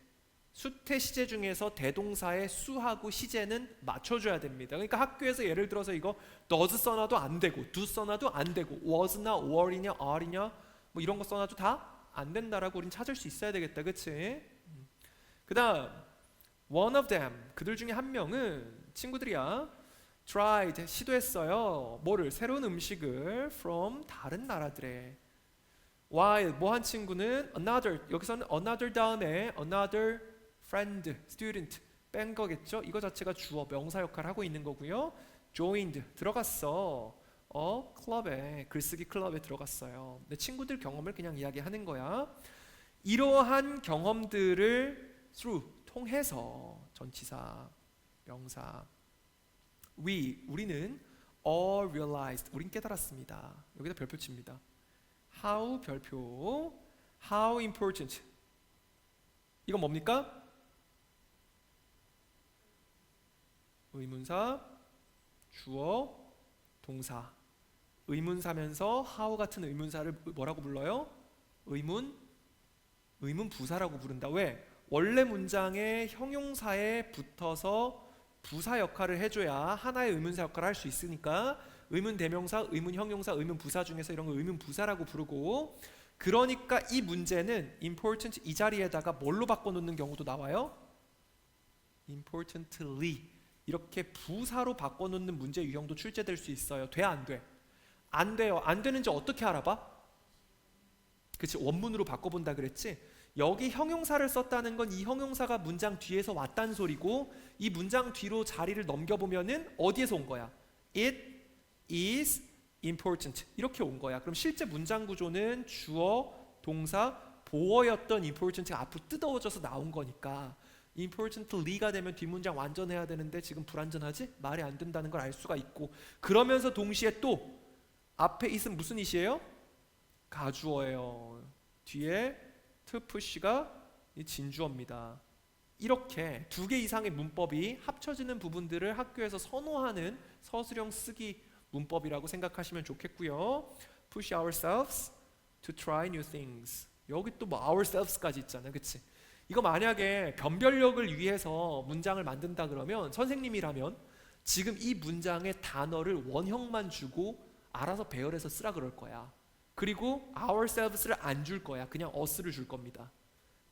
수태 시제 중에서 대동사의 수하고 시제는 맞춰줘야 됩니다. 그러니까 학교에서 예를 들어서 이거 does 써놔도 안 되고 do 써놔도 안 되고 was나 were이냐 are이냐 뭐 이런 거 써놔도 다 안 된다라고 우린 찾을 수 있어야 되겠다. 그치? 그 다음 one of them, 그들 중에 한 명은 친구들이야. tried, 시도했어요. 뭐를? 새로운 음식을 from 다른 나라들에. while, 뭐 한 친구는 another, 여기서는 another 다음에 another friend, student 뺀 거겠죠? 이거 자체가 주어, 명사 역할을 하고 있는 거고요. joined, 들어갔어. 클럽에, 글쓰기 클럽에 들어갔어요. 내 친구들 경험을 그냥 이야기하는 거야. 이러한 경험들을 through, 통해서, 전치사, 명사. 우리는 all realized, 우린 깨달았습니다. 여기다 별표 칩니다. how 별표, how important. 이건 뭡니까? 의문사, 주어, 동사. 의문사면서 how 같은 의문사를 뭐라고 불러요? 의문부사라고 부른다. 왜? 원래 문장의 형용사에 붙어서 부사 역할을 해줘야 하나의 의문사 역할을 할 수 있으니까 의문대명사, 의문형용사, 의문부사 중에서 이런 거 의문부사라고 부르고, 그러니까 이 문제는 important 이 자리에다가 뭘로 바꿔놓는 경우도 나와요? importantly, 이렇게 부사로 바꿔놓는 문제 유형도 출제될 수 있어요. 돼? 안 돼? 안 돼요. 안 되는지 어떻게 알아봐? 그치, 원문으로 바꿔본다 그랬지? 여기 형용사를 썼다는 건 이 형용사가 문장 뒤에서 왔다는 소리고, 이 문장 뒤로 자리를 넘겨보면은 어디에서 온 거야? It is important, 이렇게 온 거야. 그럼 실제 문장 구조는 주어, 동사, 보어였던 important가 앞으로 뜯어져서 나온 거니까 importantly가 되면 뒷문장 완전해야 되는데 지금 불완전하지? 말이 안 된다는 걸 알 수가 있고, 그러면서 동시에 또 앞에 it은 무슨 it이에요? 가주어예요. 뒤에 to push가 진주어입니다. 이렇게 두 개 이상의 문법이 합쳐지는 부분들을 학교에서 선호하는 서술형 쓰기 문법이라고 생각하시면 좋겠고요. push ourselves to try new things. 여기 또 뭐 ourselves까지 있잖아요. 그치? 이거 만약에 변별력을 위해서 문장을 만든다 그러면 선생님이라면 지금 이 문장의 단어를 원형만 주고 알아서 배열해서 쓰라 그럴 거야. 그리고 ourselves를 안 줄 거야. 그냥 us를 줄 겁니다.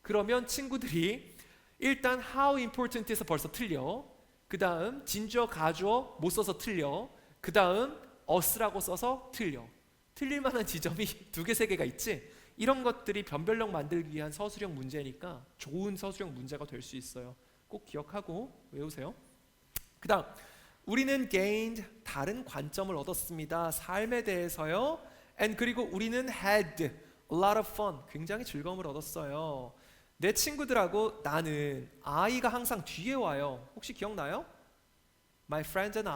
그러면 친구들이 일단 how important에서 벌써 틀려. 그 다음 진주어 가주어 못 써서 틀려. 그 다음 us라고 써서 틀려. 틀릴 만한 지점이 두 개, 세 개가 있지. 이런 것들이 변별력 만들기 위한 서술형 문제니까 좋은 서술형 문제가 될 수 있어요. 꼭 기억하고 외우세요. 그 다음 우리는 gained, 다른 관점을 얻었습니다. 삶에 대해서요. and 그리고 우리는 had a lot of fun, 굉장히 즐거움을 얻었어요. 내 친구들하고 나는, I가 항상 뒤에 와요. 혹시 기억나요? My friend and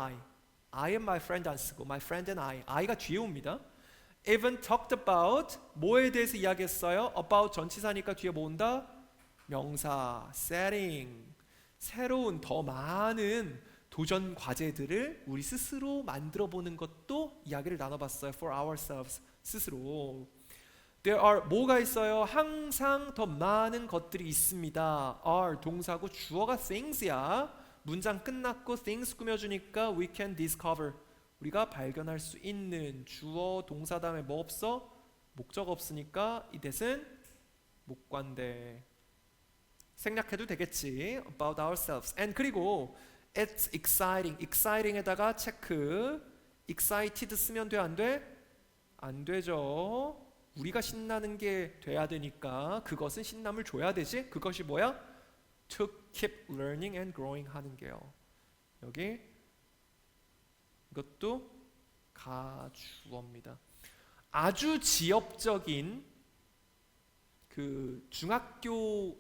I am my friend 안 쓰고 my friend and I가 뒤에 옵니다. even talked about, 뭐에 대해서 이야기했어요? about 전치사니까 뒤에 뭐 온다? 명사, setting, 새로운 더 많은 도전 과제들을 우리 스스로 만들어 보는 것도 이야기를 나눠봤어요. for ourselves, 스스로. There are, 뭐가 있어요? 항상 더 많은 것들이 있습니다. are 동사고 주어가 things야. 문장 끝났고 things 꾸며주니까 we can discover, 우리가 발견할 수 있는. 주어 동사 다음에 뭐 없어? 목적 없으니까 이 대신 목관대. 생략해도 되겠지. about ourselves. and 그리고 it's exciting, exciting에다가 체크. excited 쓰면 돼, 안 돼? 안 되죠. 우리가 신나는 게 돼야 되니까 그것은 신남을 줘야 되지. 그것이 뭐야? to keep learning and growing 하는 게요. 여기 이것도 가주어입니다. 아주 지역적인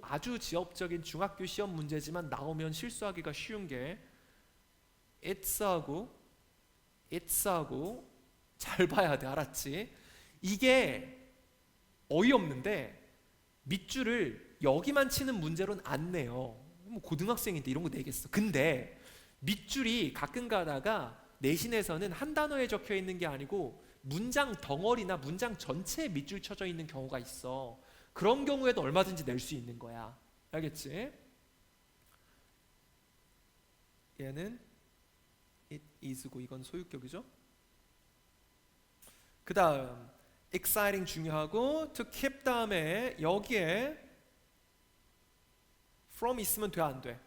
아주 지역적인 중학교 시험 문제지만 나오면 실수하기가 쉬운 게 it's하고 잘 봐야 돼. 알았지? 이게 어이없는데 밑줄을 여기만 치는 문제로는 안 내요. 뭐 고등학생인데 이런 거 내겠어. 근데 밑줄이 가끔 가다가 내신에서는 한 단어에 적혀 있는 게 아니고 문장 덩어리나 문장 전체에 밑줄 쳐져 있는 경우가 있어. 그런 경우에도 얼마든지 낼 수 있는 거야. 알겠지? 얘는 it is고 이건 소유격이죠. 그 다음 exciting 중요하고 to keep 다음에 여기에 from 있으면 돼, 안 돼?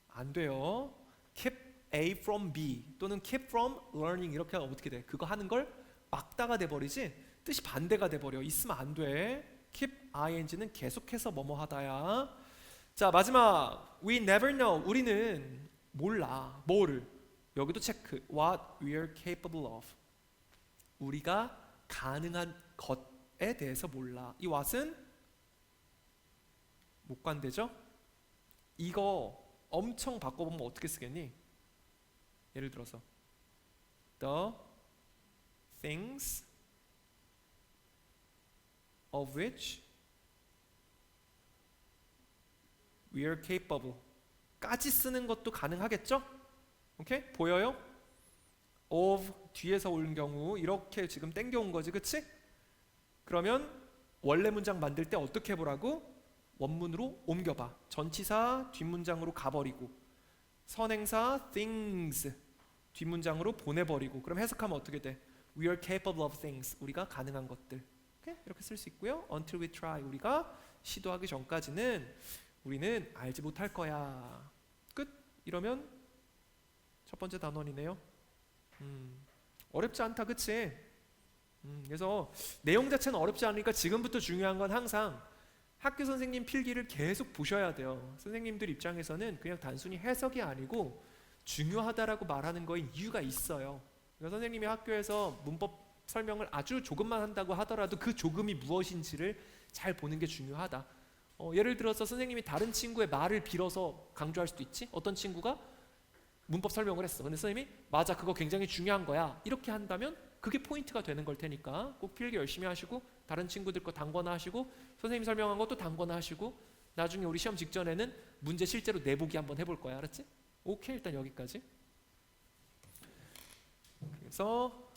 안 돼요. keep A from B 또는 keep from learning 이렇게 하면 어떻게 돼? 그거 하는 걸 막다가 돼버리지 뜻이 반대가 돼버려. 있으면 안 돼. keep ing는 계속해서 뭐뭐 하다야. 자, 마지막 we never know. 우리는 몰라. 뭐를? 여기도 체크. what we are capable of. 우리가 가능한 것에 대해서 몰라. 이 what은 목관대죠? 이거 엄청 바꿔보면 어떻게 쓰겠니? 예를 들어서 the things of which we are capable 까지 쓰는 것도 가능하겠죠? 오케이? 보여요? of 뒤에서 올 경우 이렇게 지금 땡겨온 거지, 그치? 그러면 원래 문장 만들 때 어떻게 해보라고? 원문으로 옮겨봐. 전치사 뒷문장으로 가버리고 선행사 things 뒷문장으로 보내버리고 그럼 해석하면 어떻게 돼? We are capable of things. 우리가 가능한 것들. 오케이? 이렇게 쓸 수 있고요. Until we try. 우리가 시도하기 전까지는 우리는 알지 못할 거야. 끝. 이러면 첫 번째 단원이네요. 어렵지 않다, 그치? 그래서 내용 자체는 어렵지 않으니까 지금부터 중요한 건 항상 학교 선생님 필기를 계속 보셔야 돼요. 선생님들 입장에서는 그냥 단순히 해석이 아니고 중요하다라고 말하는 거에 이유가 있어요. 그러니까 선생님이 학교에서 문법 설명을 아주 조금만 한다고 하더라도 그 조금이 무엇인지를 잘 보는 게 중요하다. 예를 들어서 선생님이 다른 친구의 말을 빌어서 강조할 수도 있지. 어떤 친구가 문법 설명을 했어. 근데 선생님이 맞아, 그거 굉장히 중요한 거야. 이렇게 한다면 그게 포인트가 되는 걸 테니까 꼭 필기 열심히 하시고 다른 친구들 거 단거나 하시고 선생님 설명한 것도 단거나 하시고 나중에 우리 시험 직전에는 문제 실제로 내보기 한번 해볼 거야. 알았지? 오케이, 일단 여기까지. 그래서